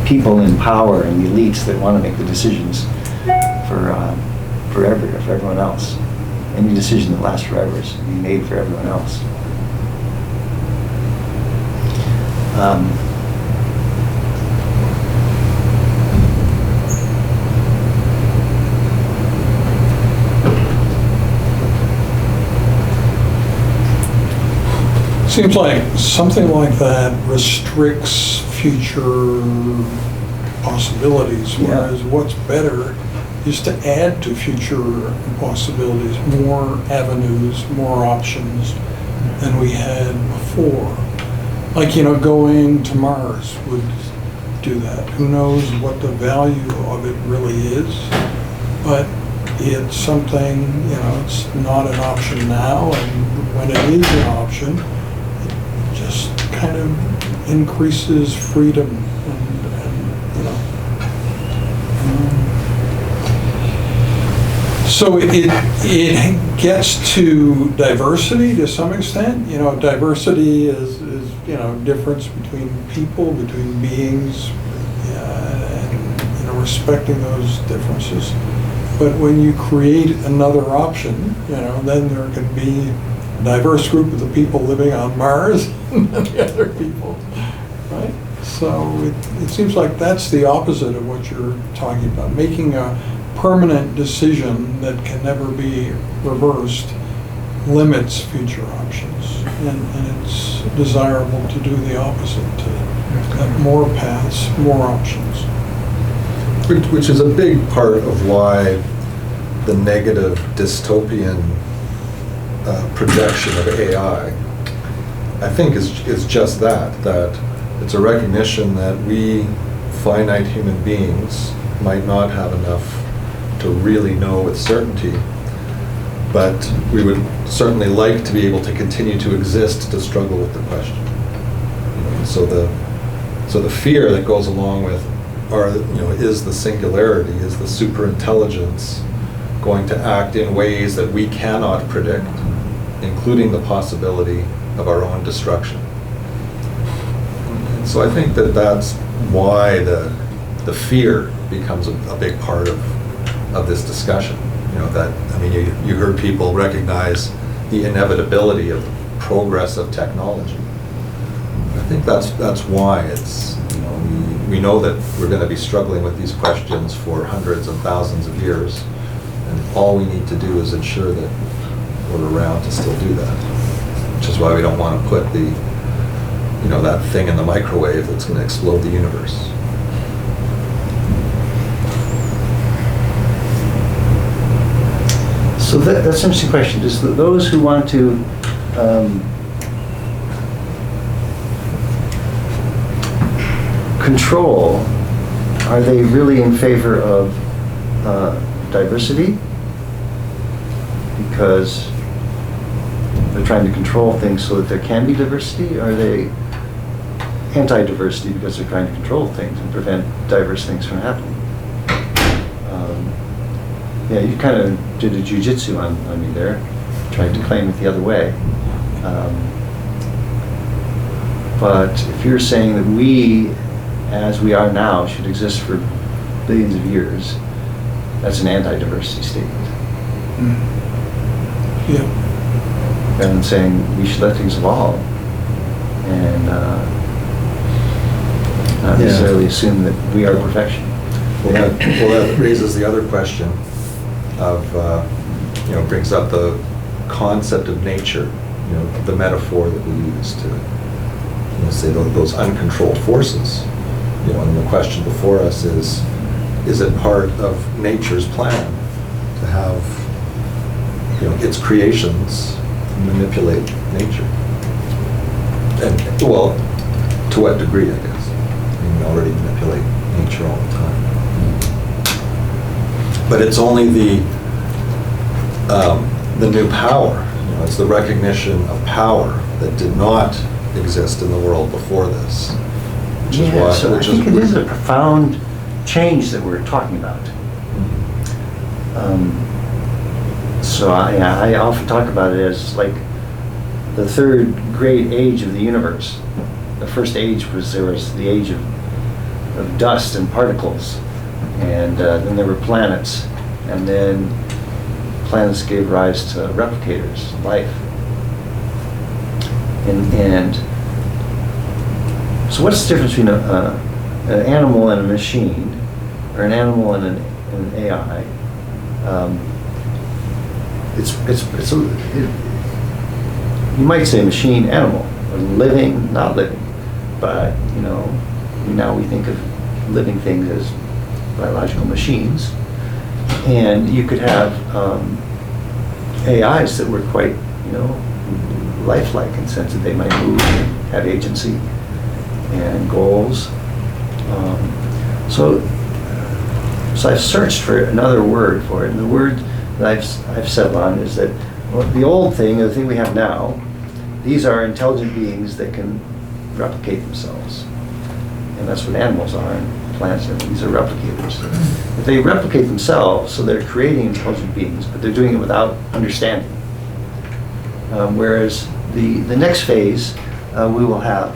people in power and the elites that want to make the decisions for everyone else. Any decision that lasts forever is being made for everyone else. Seems like something like that restricts future possibilities, whereas what's better is to add to future possibilities, more avenues, more options than we had before. Like, going to Mars would do that. Who knows what the value of it really is, but it's something, it's not an option now, and when it is an option, it just kind of increases freedom and so it gets to diversity to some extent. Diversity is difference between people, between beings, and respecting those differences. But when you create another option, then there can be a diverse group of the people living on Mars and the other people, right? So it seems like that's the opposite of what you're talking about, making a permanent decision that can never be reversed limits future options, and it's desirable to do the opposite, to We've got more paths, more options. Which is a big part of why the negative dystopian projection of AI, I think, is just that it's a recognition that we finite human beings might not have enough to really know with certainty, but we would certainly like to be able to continue to exist to struggle with the question. So the fear that goes along with is the singularity, is the superintelligence going to act in ways that we cannot predict, including the possibility of our own destruction. And so I think that's why the fear becomes a big part of this discussion. You heard people recognize the inevitability of progress of technology. I think that's why it's, we know that we're going to be struggling with these questions for hundreds and thousands of years, and all we need to do is ensure that we're around to still do that, which is why we don't want to put that thing in the microwave that's going to explode the universe. So that's an interesting question. Does those who want to control, are they really in favor of diversity? Because they're trying to control things so that there can be diversity? Or are they anti-diversity because they're trying to control things and prevent diverse things from happening? Yeah, you kind of did a jujitsu on me there, trying to claim it the other way. But if you're saying that we, as we are now, should exist for billions of years, that's an anti-diversity statement. Yeah. Rather than saying we should let things evolve and not necessarily assume that we are perfection. Well, that raises the other question of, brings up the concept of nature, the metaphor that we use to say those uncontrolled forces. And the question before us is it part of nature's plan to have, its creations manipulate nature? And, well, to what degree, I guess? We already manipulate nature all the time. But it's only the new power. It's the recognition of power that did not exist in the world before this. Which is why. So I think it is a profound change that we're talking about. So I often talk about it as like the third great age of the universe. The first age was the age of dust and particles. And then there were planets, and then planets gave rise to replicators, life. And so what's the difference between an animal and a machine, or an animal and an AI? You might say machine, animal, or living, not living, but now we think of living things as biological machines, and you could have AIs that were quite, lifelike in the sense that they might move and have agency and goals. So I've searched for another word for it, and the word that I've settled on is that the old thing, the thing we have now, these are intelligent beings that can replicate themselves, and that's what animals are. And plants, these are replicators. If they replicate themselves, so they're creating intelligent beings, but they're doing it without understanding. Whereas the next phase, we will have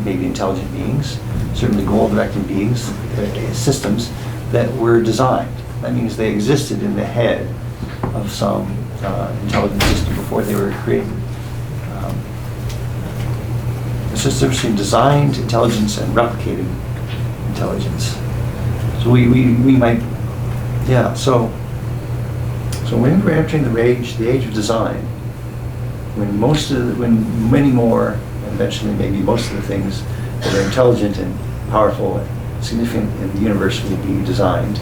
maybe intelligent beings, certainly goal-directed beings, systems that were designed. That means they existed in the head of some intelligent system before they were created. It's just between designed intelligence and replicated intelligence. So we might, so when we're entering the age of design, when many more eventually maybe most of the things that are intelligent and powerful and significant in the universe will be designed.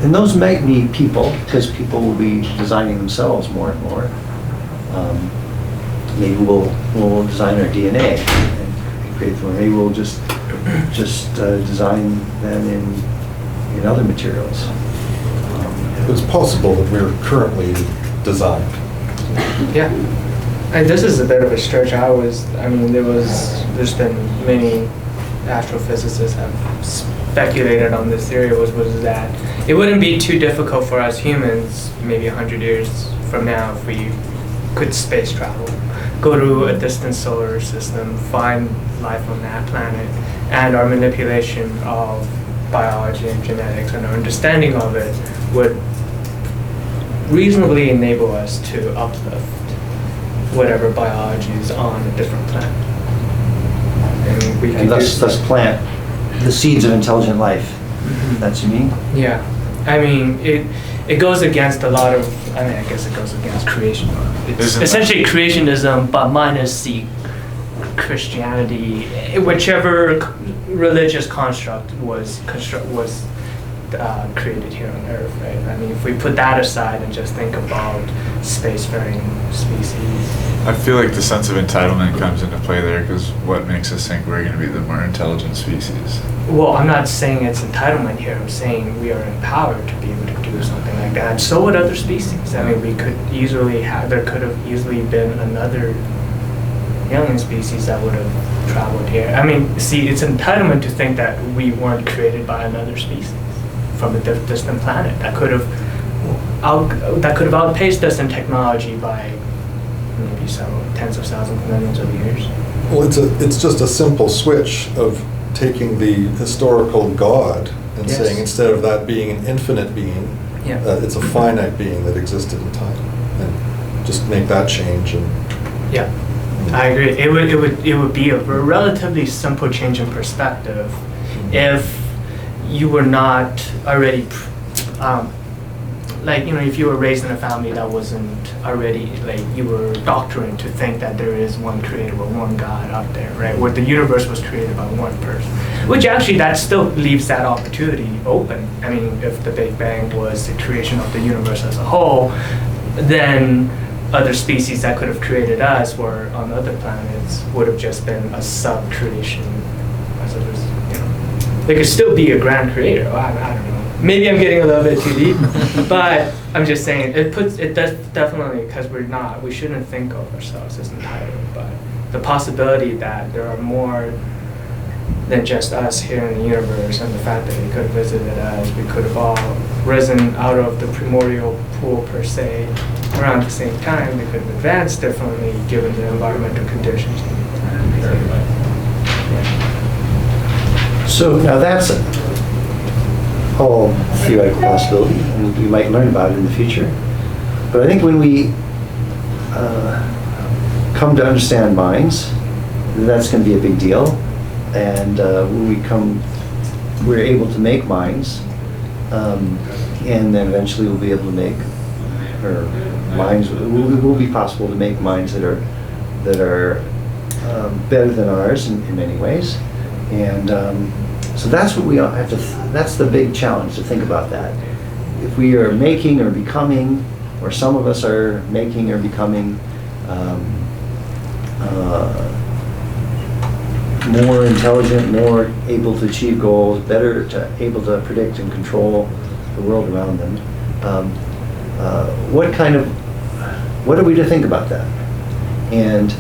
And those might need people, because people will be designing themselves more and more. Maybe we'll design our DNA and create them. Maybe we'll just design them in other materials. It's possible that we're currently designed. Yeah. And this is a bit of a stretch. There's been many astrophysicists have speculated on this theory was that it wouldn't be too difficult for us humans, maybe 100 years from now, if we could space travel, go to a distant solar system, find life on that planet, and our manipulation of biology and genetics and our understanding of it would reasonably enable us to uplift whatever biology is on a different planet. And we can thus plant the seeds of intelligent life. Mm-hmm. That's what you mean? Yeah. I mean, it goes against a lot of, I guess it goes against creation. It's essentially creationism, but minus the Christianity, whichever religious construct was created here on Earth, right? I mean, if we put that aside and just think about spacefaring species. I feel like the sense of entitlement comes into play there, because what makes us think we're going to be the more intelligent species? Well, I'm not saying it's entitlement here. I'm saying we are empowered to be able to do something like that. So would other species. I mean, there could have easily been another alien species that would have traveled here. I mean, see, it's entitlement to think that we weren't created by another species from a distant planet that could have outpaced us in technology by maybe several tens of thousands, millions of years. Well, it's just a simple switch of taking the historical God and Yes. saying, instead of that being an infinite being, Yeah. it's a finite being that existed in time, and just make that change. And Yeah, I agree. It would be a relatively simple change in perspective if you were not already, if you were raised in a family that wasn't already, you were doctrined to think that there is one creator or one God out there, right? Where the universe was created by one person. Which actually, that still leaves that opportunity open. I mean, if the Big Bang was the creation of the universe as a whole, then other species that could have created us or on other planets would have just been a sub-creation. There could still be a grand creator. I don't know. Maybe I'm getting a little bit too deep, but I'm just saying it does definitely, because we shouldn't think of ourselves as entitled, but the possibility that there are more than just us here in the universe, and the fact that they could have visited us, we could have all risen out of the primordial pool per se around the same time. We could have advanced differently given the environmental conditions. So now that's all theoretical possibility, and we might learn about it in the future. But I think when we come to understand minds, that's going to be a big deal. And when we're able to make minds, and then eventually we'll be able to make, or minds, it will be possible to make minds that are better than ours in many ways. And so that's what we have to, that's the big challenge, to think about that. If we are making or becoming, or some of us are making or becoming more intelligent, more able to achieve goals, able to predict and control the world around them, what are we to think about that? And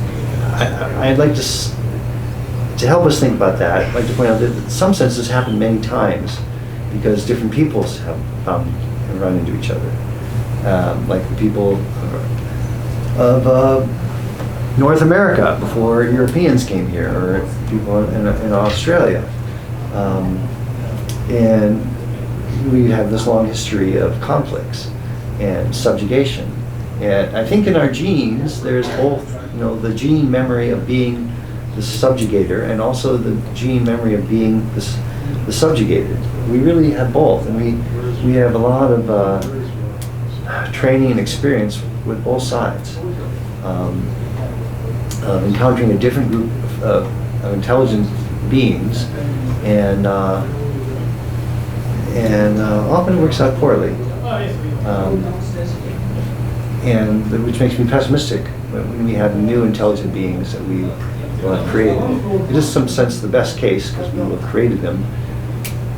I'd like to help us think about that, I'd like to point out that in some sense this happened many times because different peoples have run into each other. Like the people of North America before Europeans came here, or people in Australia. And we have this long history of conflicts and subjugation. And I think in our genes there's both, the gene memory of being the subjugator and also the gene memory of being the subjugated. We really have both, and we have a lot of training and experience with both sides. encountering a different group of intelligent beings, and often it works out poorly, and which makes me pessimistic when we have new intelligent beings that we will have created. It is, in some sense, the best case because we will have created them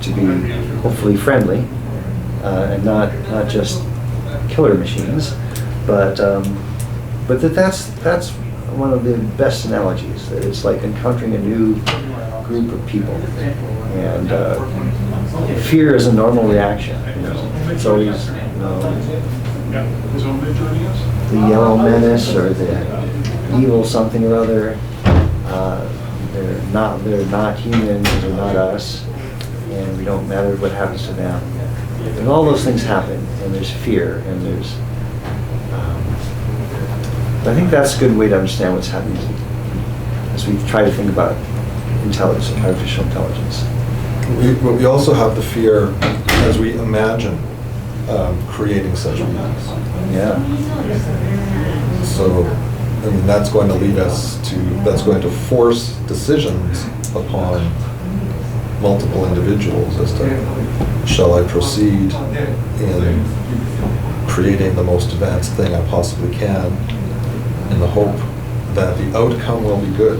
to be hopefully friendly and not just killer machines, but that's one of the best analogies. That it's like encountering a new group of people, and fear is a normal reaction. It's always the yellow menace or the evil something or other. They're not humans. They're not us, and we don't matter what happens to them. And all those things happen, and there's fear, and there's. I think that's a good way to understand what's happening as we try to think about intelligence, artificial intelligence. We also have the fear as we imagine creating such beings. Yeah. So, I mean, that's going to force decisions upon multiple individuals as to, shall I proceed in creating the most advanced thing I possibly can in the hope that the outcome will be good.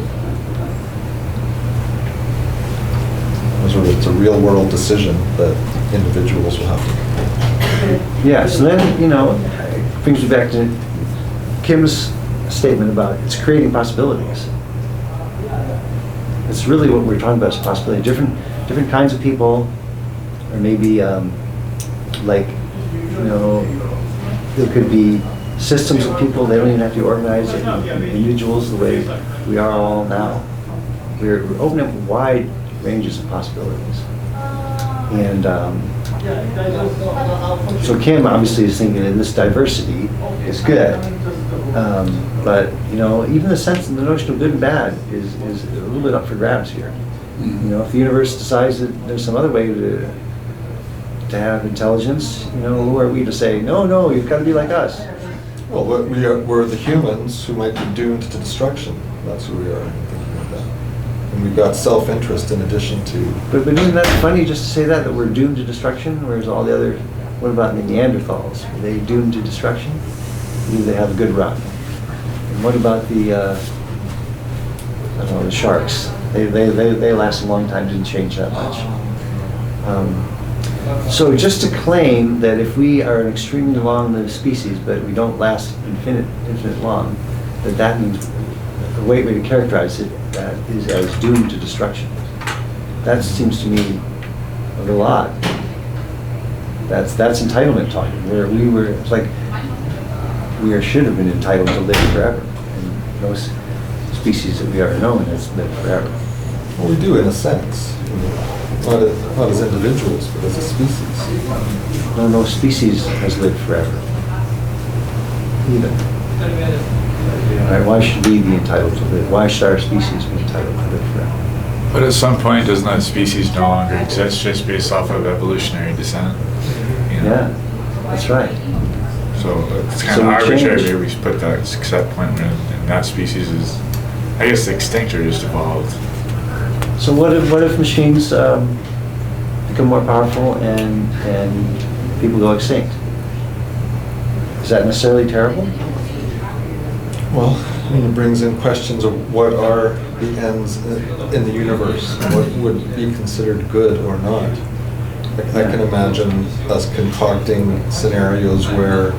It's a real world decision that individuals will have to make. Yeah, so then, it brings me back to Kim's statement about it's creating possibilities. It's really what we're talking about is possibility. Different kinds of people, or maybe there could be systems of people. They don't even have to be organized into individuals the way we are all now. We're opening up wide ranges of possibilities. And so Kim obviously is thinking that this diversity is good. But even the notion of good and bad is a little bit up for grabs here. If the universe decides that there's some other way to have intelligence, who are we to say, no, you've got to be like us? Well, we're the humans who might be doomed to destruction. That's who we are, thinking of that. And we've got self-interest in addition to... But isn't that funny just to say that we're doomed to destruction, whereas all the other... What about the Neanderthals? Are they doomed to destruction? Do they have a good run? And what about the sharks? They last a long time, didn't change that much. So just to claim that if we are an extremely long-lived species, but we don't last infinite long, that means the way to characterize it that is as doomed to destruction. That seems to me a little odd. That's entitlement talking. It's like we should have been entitled to live forever, and those species that we are known has lived forever. Well, we do in a sense. Not as individuals, but as a species. No species has lived forever. Either. Right, why should we be entitled to live? Why should our species be entitled to live forever? But at some point, doesn't that species no longer exist just based off of evolutionary descent? Yeah, that's right. So it's kind of arbitrary where we put that set point when that species is, I guess, extinct or just evolved. So what if machines become more powerful and people go extinct? Is that necessarily terrible? Well, it brings in questions of what are the ends in the universe, what would be considered good or not. I can imagine us concocting scenarios where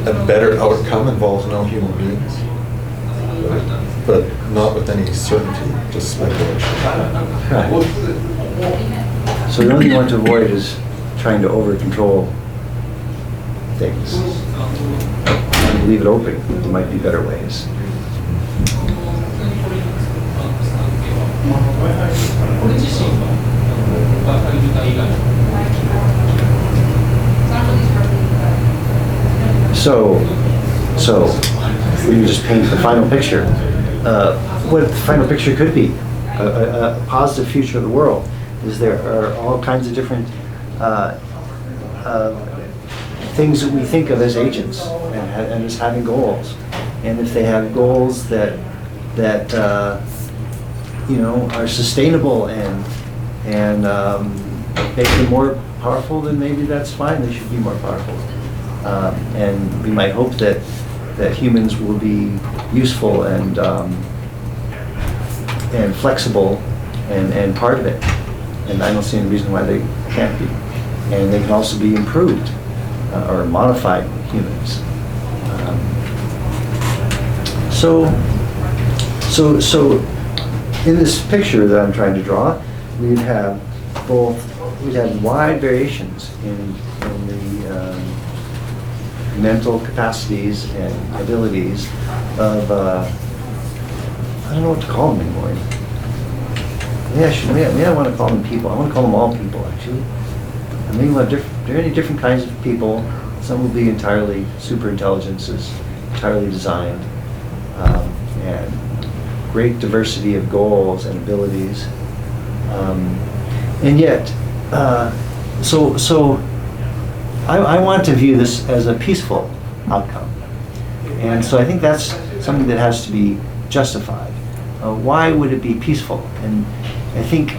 a better outcome involves no human beings, but not with any certainty, just speculation. Right. So the only thing you want to avoid is trying to over-control things. And leave it open. There might be better ways. So we can just paint the final picture. What the final picture could be, a positive future of the world, is there are all kinds of different things that we think of as agents and as having goals. And if they have goals that that are sustainable and make them more powerful, then maybe that's fine. They should be more powerful. And we might hope that humans will be useful and flexible and part of it. And I don't see any reason why they can't be. And they can also be improved or modified humans. So in this picture that I'm trying to draw, we'd have wide variations in the mental capacities and abilities of, I don't know what to call them anymore. Maybe I want to call them people. I want to call them all people, actually. I mean, there are many different kinds of people. Some will be entirely super intelligences, entirely designed, and great diversity of goals and abilities. And yet, so I want to view this as a peaceful outcome. And so I think that's something that has to be justified. Why would it be peaceful? And I think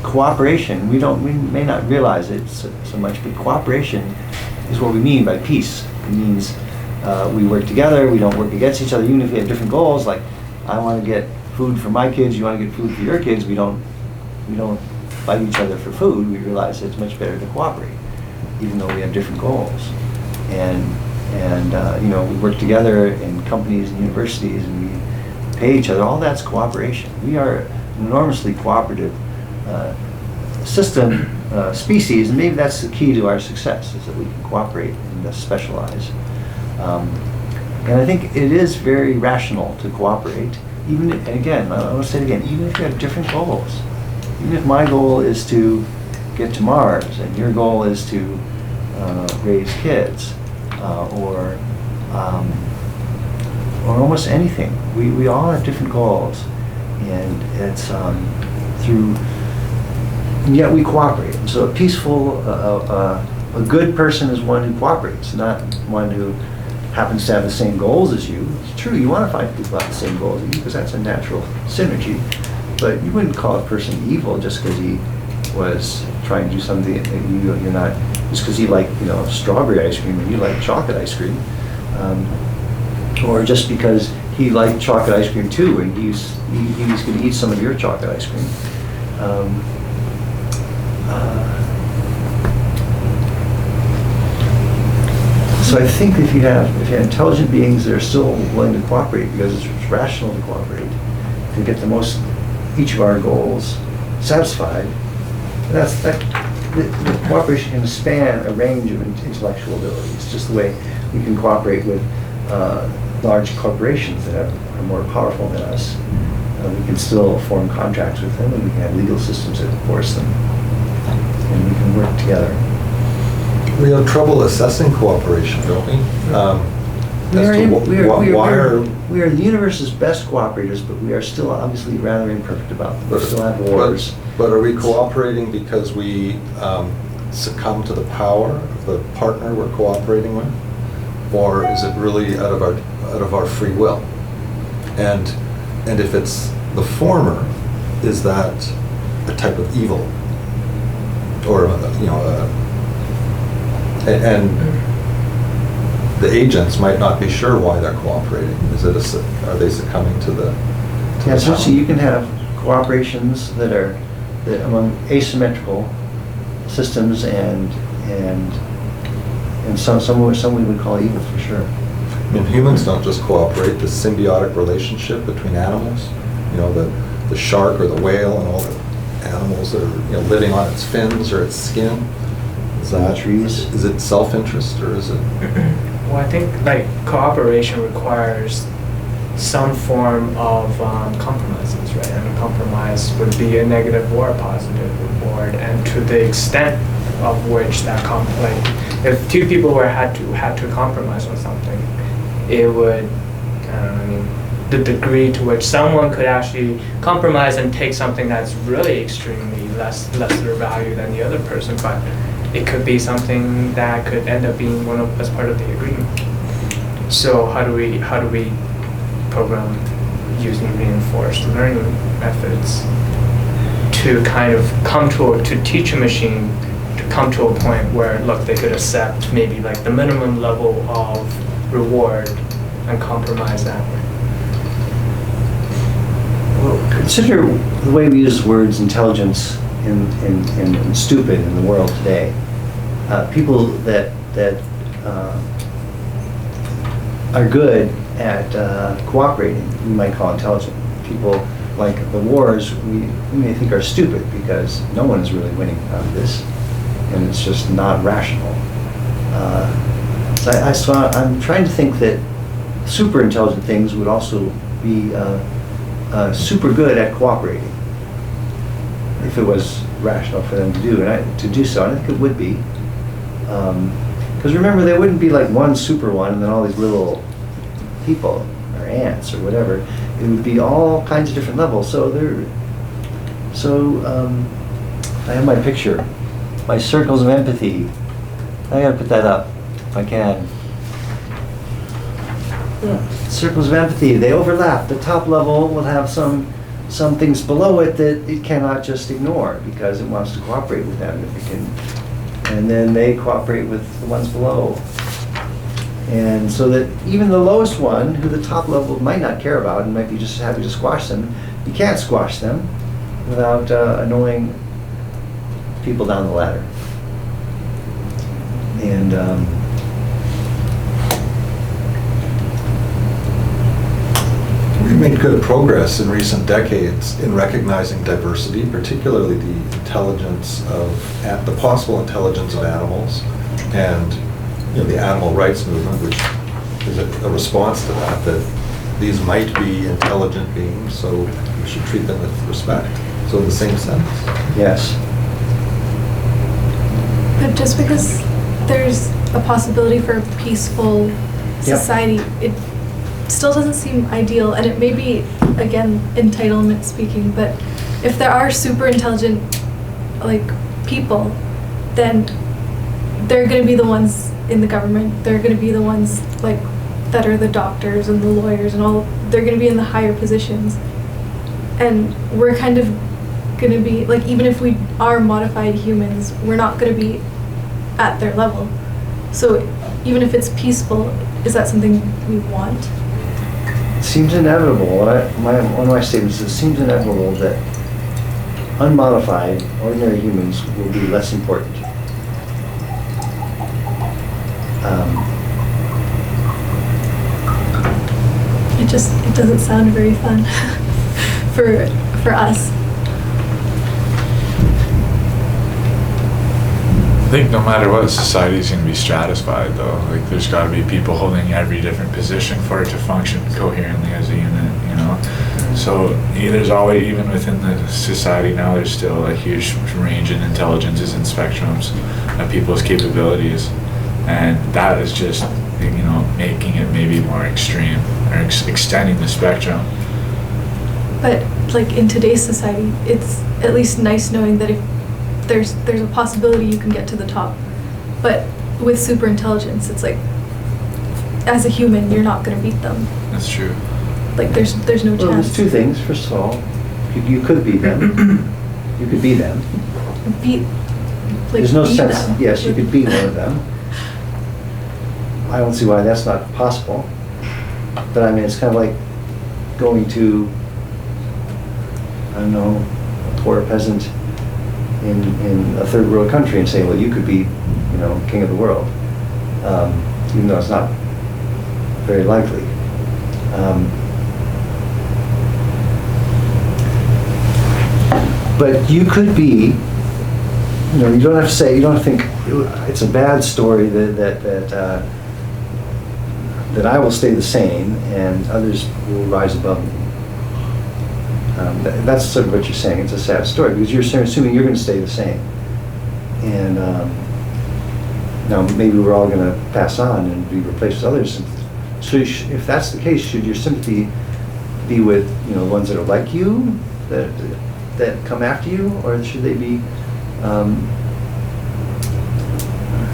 cooperation, we may not realize it so much, but cooperation is what we mean by peace. It means we work together, we don't work against each other, even if we have different goals. Like, I want to get food for my kids, you want to get food for your kids. We don't fight each other for food. We realize it's much better to cooperate, even though we have different goals. And we work together in companies and universities, and we pay each other. All that's cooperation. We are an enormously cooperative system, species, and maybe that's the key to our success, is that we can cooperate and specialize. And I think it is very rational to cooperate, even, and again, I want to say it again, even if you have different goals. Even if my goal is to get to Mars, and your goal is to raise kids, or almost anything. We all have different goals, and it's and yet we cooperate. And so a peaceful, a good person is one who cooperates, not one who happens to have the same goals as you. It's true, you want to find people who have the same goals as you, because that's a natural synergy. But you wouldn't call a person evil just because he was trying to do something that you're not, just because he liked, strawberry ice cream and you like chocolate ice cream. Or just because he liked chocolate ice cream too, and he's going to eat some of your chocolate ice cream. So I think if you have intelligent beings that are still willing to cooperate, because it's rational to cooperate, to get each of our goals satisfied, the cooperation can span a range of intellectual abilities, just the way we can cooperate with large corporations that are more powerful than us. We can still form contracts with them, and we can have legal systems that enforce them, and we can work together. We have trouble assessing cooperation, don't we? We are the universe's best cooperators, but we are still obviously rather imperfect about them. We still have wars. But are we cooperating because we succumb to the power of the partner we're cooperating with, or is it really out of our free will? And if it's the former, is that a type of evil, or and the agents might not be sure why they're cooperating. Are they succumbing to the? Yeah, so you can have cooperations that among asymmetrical systems, and some we would call evil for sure. I mean, humans don't just cooperate. The symbiotic relationship between animals, the shark or the whale and all the animals that are living on its fins or its skin. Is it self-interest, or is it? Well, I think cooperation requires some form of compromises, right? And a compromise would be a negative or a positive reward, and to the extent of which that if two people had to compromise on something, it would, the degree to which someone could actually compromise and take something that's really extremely lesser value than the other person, but it could be something that could end up being as part of the agreement. So how do we program using reinforced learning methods to kind of to teach a machine to come to a point where, look, they could accept maybe like the minimum level of reward and compromise that way. Well, consider the way we use words intelligence and stupid in the world today. People that are good at cooperating, we might call intelligent. People like the wars, we may think are stupid because no one is really winning out of this, and it's just not rational. So I'm trying to think that super intelligent things would also be super good at cooperating if it was rational for them to do, and to do so. I think it would be. Because remember, there wouldn't be like one super one and then all these little people or ants or whatever. It would be all kinds of different levels. So I have my picture, my circles of empathy. I gotta put that up if I can. Circles of empathy, they overlap. The top level will have some things below it that it cannot just ignore because it wants to cooperate with them. And then they cooperate with the ones below. And so that even the lowest one, who the top level might not care about and might be just happy to squash them, you can't squash them without annoying people down the ladder. And we've made good progress in recent decades in recognizing diversity, particularly the intelligence of the possible intelligence of animals, and the animal rights movement, which is a response to that these might be intelligent beings, so we should treat them with respect. So in the same sense. yes. But just because there's a possibility for a peaceful society, it still doesn't seem ideal, and it may be, again, entitlement speaking, but if there are super intelligent people, then they're going to be the ones in the government, they're going to be the ones that are the doctors and the lawyers and all, they're going to be in the higher positions, and we're kind of going to be even if we are modified humans, we're not going to be at their level. So even if it's peaceful, is that something we want? It seems inevitable. One of my statements is it seems inevitable that unmodified, ordinary humans will be less important. It doesn't sound very fun for us. I think no matter what, society is going to be stratified, though. There's got to be people holding every different position for it to function coherently as a unit, So there's always, even within the society now, there's still a huge range in intelligences and spectrums of people's capabilities, and that is just making it maybe more extreme or extending the spectrum. But in today's society, it's at least nice knowing that if there's a possibility you can get to the top. But with super intelligence, it's as a human, you're not going to beat them. That's true. There's no chance. Well, there's two things. First of all, you could beat them. You could be them. There's no beat sense. them. Yes, you could be one of them. I don't see why that's not possible. But I mean, it's kind of like going to, I don't know, a poor peasant in a third world country and saying, well, you could be, king of the world, even though it's not very likely. But you could be, you don't have to say, you don't have to think it's a bad story that I will stay the same and others will rise above me. That's sort of what you're saying. It's a sad story because you're assuming you're going to stay the same. And now maybe we're all going to pass on and be replaced with others. So if that's the case, should your sympathy be with ones that are like you, that come after you, or should they be?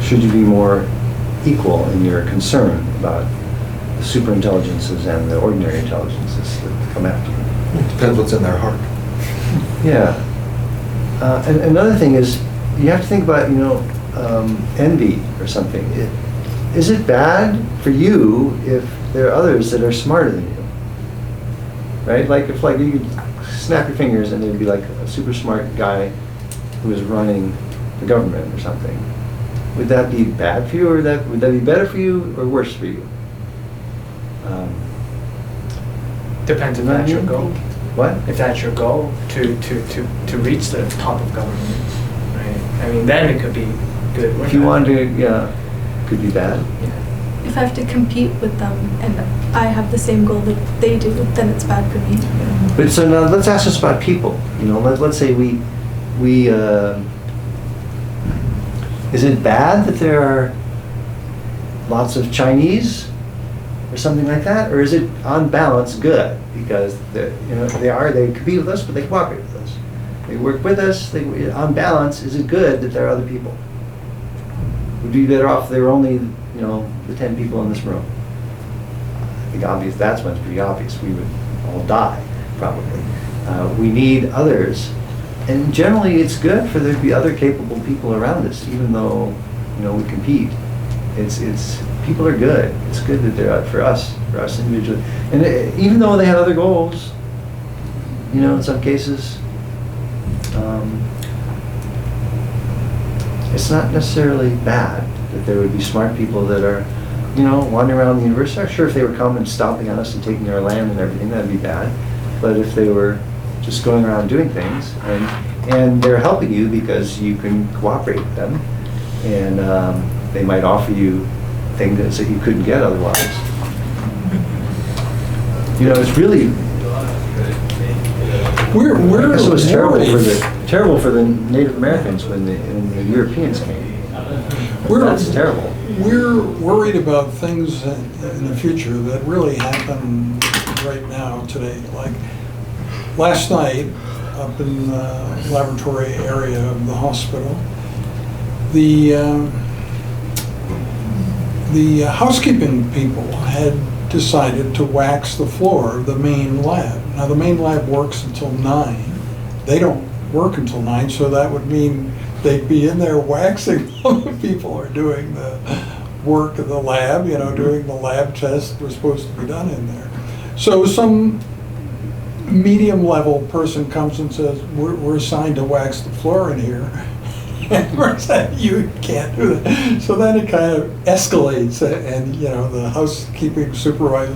Should you be more equal in your concern about super intelligences and the ordinary intelligences that come after you. It depends what's in their heart. Yeah. And another thing is, you have to think about, envy or something. Is it bad for you if there are others that are smarter than you? Right? Like if you could snap your fingers and there'd be like a super smart guy who is running the government or something. Would that be bad for you, or would that be better for you or worse for you? Depends if that's your goal. What? If that's your goal to reach the top of government, right? I mean, then it could be good. If you want to, yeah, could be bad. If I have to compete with them and I have the same goal that they do, then it's bad for me. But so now let's ask us about people. Let's say we is it bad that there are lots of Chinese or something like that, or is it on balance good because they compete with us, but they cooperate with us, they work with us. On balance, is it good that there are other people? Would be better off if there were only the 10 people in this room. I think obvious. That's when it's pretty obvious. We would all die probably. We need others. And generally, it's good for there to be other capable people around us, even though we compete. It's people are good. It's good that they're out for us individually. And even though they have other goals, in some cases, it's not necessarily bad that there would be smart people that are, wandering around the universe. I'm sure if they were coming and stomping on us and taking our land and everything, that'd be bad. But if they were just going around doing things, and they're helping you because you can cooperate with them, and they might offer you things that you couldn't get otherwise. It's really. I guess it was terrible for the Native Americans when the Europeans came. That's terrible. We're worried about things in the future that really happen right now, today. Like last night, up in the laboratory area of the hospital, the housekeeping people had decided to wax the floor of the main lab. Now the main lab works until 9. They don't work until 9, so that would mean they'd be in there waxing while the people are doing the work of the lab, doing the lab tests that were supposed to be done in there. So some medium level person comes and says, we're assigned to wax the floor in here. And we're saying, you can't do that. So then it kind of escalates, and the housekeeping supervisor.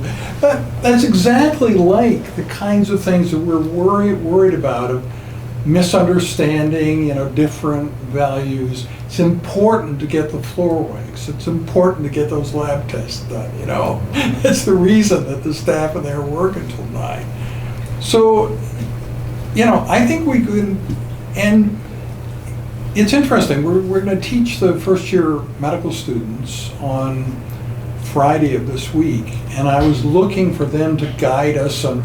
That's exactly like the kinds of things that we're worried about, of misunderstanding, different values. It's important to get the floor waxed. It's important to get those lab tests done. It's the reason that the staff in there work until 9. So, I think we could, and it's interesting. We're going to teach the first-year medical students on Friday of this week, and I was looking for them to guide us on,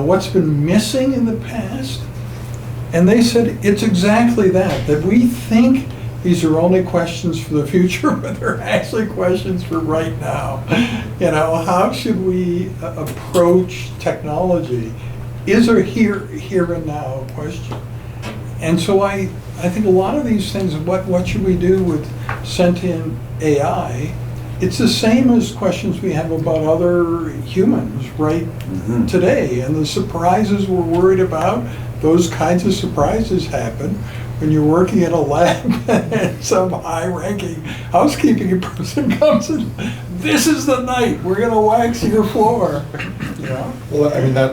what's been missing in the past. And they said it's exactly that we think these are only questions for the future, but they're actually questions for right now. How should we approach technology? Is there here and now question? And so I think a lot of these things, what should we do with sentient AI? It's the same as questions we have about other humans today, and the surprises we're worried about. Those kinds of surprises happen when you're working in a lab and some high-ranking housekeeping person comes and, this is the night, we're going to wax your floor. Well, I mean, I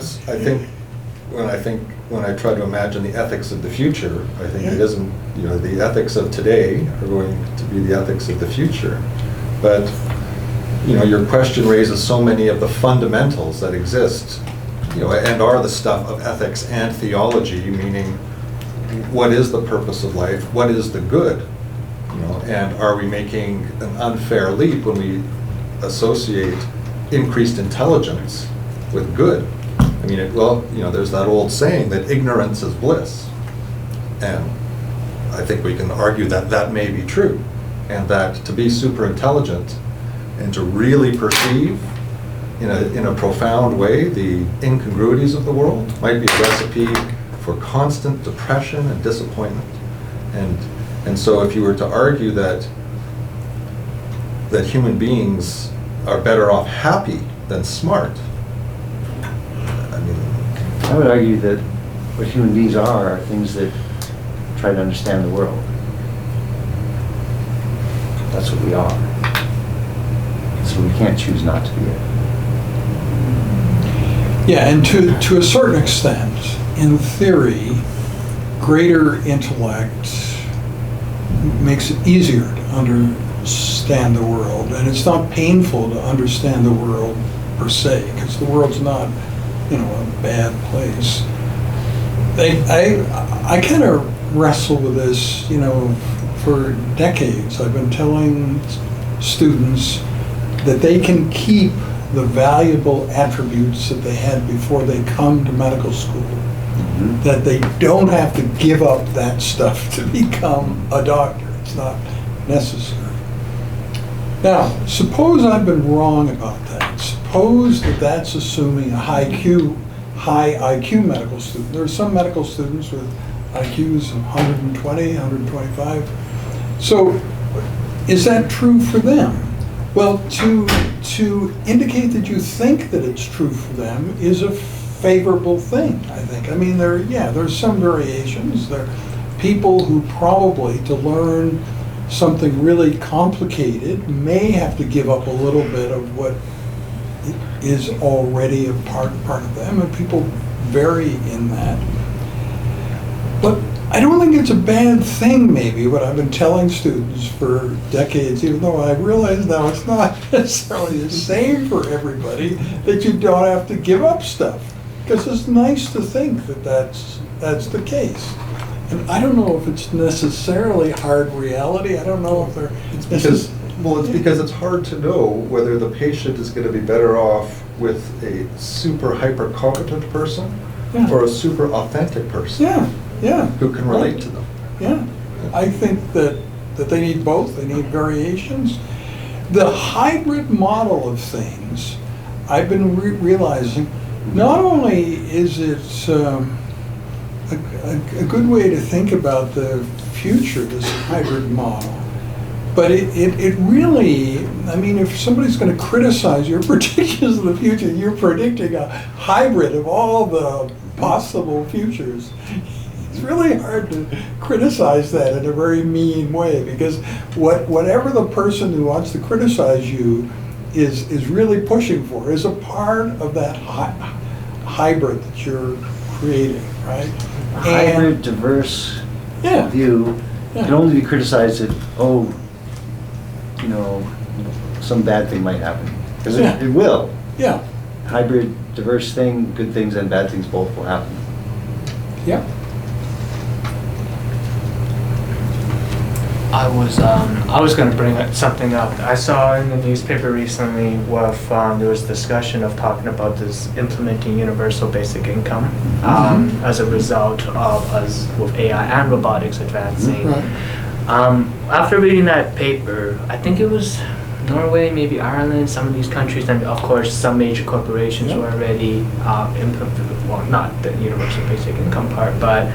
think when I try to imagine the ethics of the future, I think it isn't, the ethics of today are going to be the ethics of the future. But, your question raises so many of the fundamentals that exist, and are the stuff of ethics and theology, meaning what is the purpose of life, what is the good, and are we making an unfair leap when we associate increased intelligence with good? I mean, there's that old saying that ignorance is bliss, and I think we can argue that that may be true, and that to be super intelligent and to really perceive in a profound way, the incongruities of the world might be a recipe for constant depression and disappointment. And so if you were to argue that human beings are better off happy than smart, I mean, I would argue that what human beings are things that try to understand the world. That's what we are. So we can't choose not to be it. Yeah, and to a certain extent, in theory, greater intellect makes it easier to understand the world, and it's not painful to understand the world per se, because the world's not, a bad place. I kind of wrestle with this, for decades. I've been telling students that they can keep the valuable attributes that they had before they come to medical school. Mm-hmm. That they don't have to give up that stuff to become a doctor. It's not necessary. Now, suppose I've been wrong about that. Suppose that that's assuming a high IQ medical student. There are some medical students with IQs of 120, 125. So, is that true for them? Well, to indicate that you think that it's true for them is a favorable thing, I think. I mean, there's some variations. There are people who probably, to learn something really complicated, may have to give up a little bit of what is already a part of them, and people vary in that. But I don't think it's a bad thing, maybe, what I've been telling students for decades, even though I realize now it's not necessarily the same for everybody, that you don't have to give up stuff. Because it's nice to think that that's the case. And I don't know if it's necessarily hard reality. I don't know if it's because it's hard to know whether the patient is going to be better off with a super hyper competent person or a super authentic person. Yeah. Who can relate to them. Yeah. I think that they need both. They need variations. The hybrid model of things, I've been realizing, not only is it a good way to think about the future, this hybrid model, but it really, I mean, if somebody's going to criticize your predictions of the future, you're predicting a hybrid of all the possible futures. It's really hard to criticize that in a very mean way, because whatever the person who wants to criticize you is really pushing for is a part of that hybrid that you're creating, right? A hybrid, diverse view can only be criticized if, some bad thing might happen. Because it will. Yeah. Hybrid, diverse thing, good things and bad things both will happen. Yeah. I was going to bring something up. I saw in the newspaper recently there was discussion of talking about this implementing universal basic income as a result of us with AI and robotics advancing. Right. After reading that paper, I think it was Norway, maybe Ireland, some of these countries, and of course some major corporations were already implementing, well, not the universal basic income part, but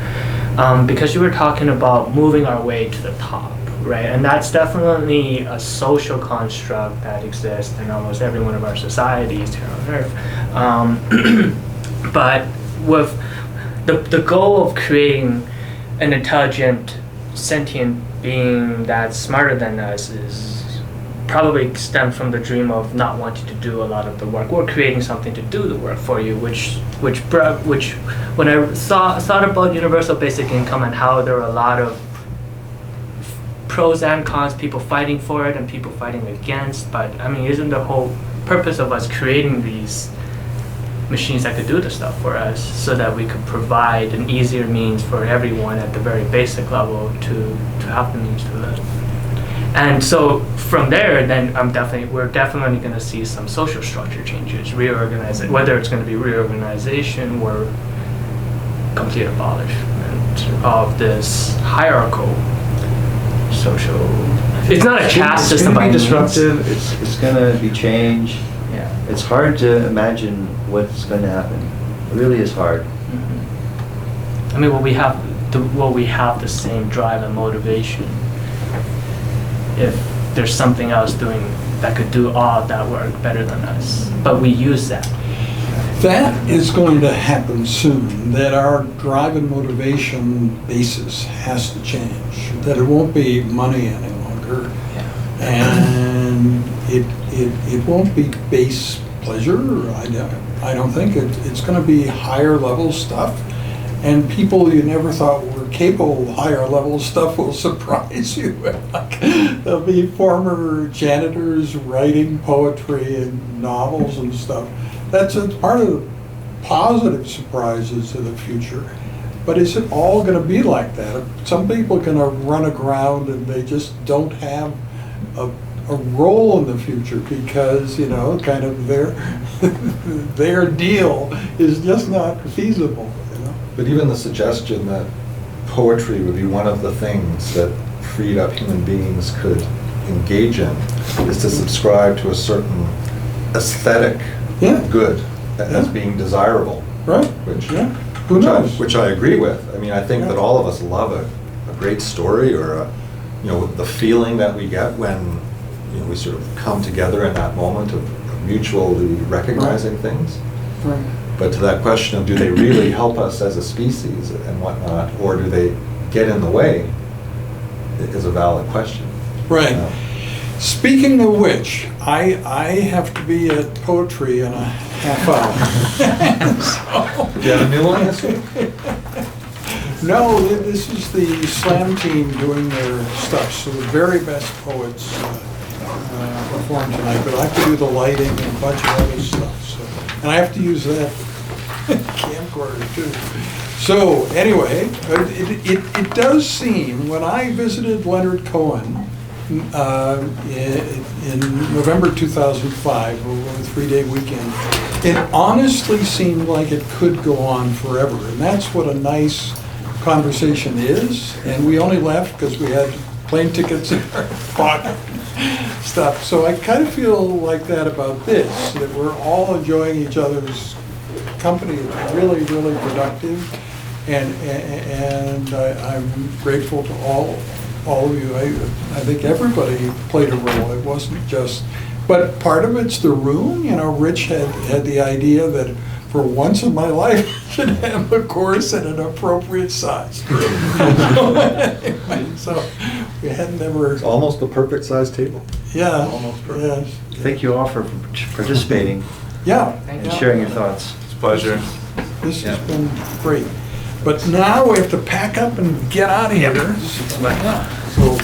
because you were talking about moving our way to the top. Right, and that's definitely a social construct that exists in almost every one of our societies here on Earth. But with the goal of creating an intelligent, sentient being that's smarter than us is probably stemmed from the dream of not wanting to do a lot of the work or creating something to do the work for you, which when I thought about universal basic income and how there are a lot of pros and cons, people fighting for it and people fighting against, but I mean, isn't the whole purpose of us creating these machines that could do the stuff for us so that we could provide an easier means for everyone at the very basic level to have the means to live? And so from there, then we're definitely going to see some social structure changes, whether it's going to be reorganization or complete abolishment of this hierarchical social. It's not a caste system by any means. It's going to be disruptive. It's going to be change. Yeah. It's hard to imagine what's going to happen. It really is hard. I mean, will we have the same drive and motivation if there's something else doing that could do all that work better than us, but we use that? That is going to happen soon, that our drive and motivation basis has to change, that it won't be money any longer. And it won't be base pleasure. I don't think it's going to be higher level stuff, and people you never thought were capable of higher level stuff will surprise you. Like, there'll be former janitors writing poetry and novels and stuff. That's part of the positive surprises of the future. But is it all going to be like that? Some people are going to run aground and they just don't have a role in the future because, kind of their deal is just not feasible. But even the suggestion that poetry would be one of the things that freed up human beings could engage in is to subscribe to a certain aesthetic good as being desirable. Right. Who knows? Which I agree with. I mean, I think that all of us love a great story or the feeling that we get when we sort of come together in that moment of mutually recognizing things. Right. But to that question of do they really help us as a species and whatnot, or do they get in the way, is a valid question. Right. Speaking of which, I have to be at poetry in a half hour. Do you have a new one this week? No, this is the slam team doing their stuff, so the very best poets perform tonight, but I have to do the lighting and a bunch of other stuff, so, and I have to use that camcorder too. So anyway, it does seem, when I visited Leonard Cohen in November 2005, over a 3-day weekend, it honestly seemed like it could go on forever, and that's what a nice conversation is, and we only left because we had plane tickets in our pocket stuff. So I kind of feel like that about this, that we're all enjoying each other's company. It's really, really productive, and I'm grateful to all of you. I think everybody played a role. It wasn't just, but part of it's the room. Rich had the idea that for once in my life, I should have a course at an appropriate size. So we had never. It's almost the perfect size table. Yeah. Almost perfect. Yes. Thank you all for participating Yeah. and sharing your thoughts. It's a pleasure. This has been great. But now we have to pack up and get out of here. So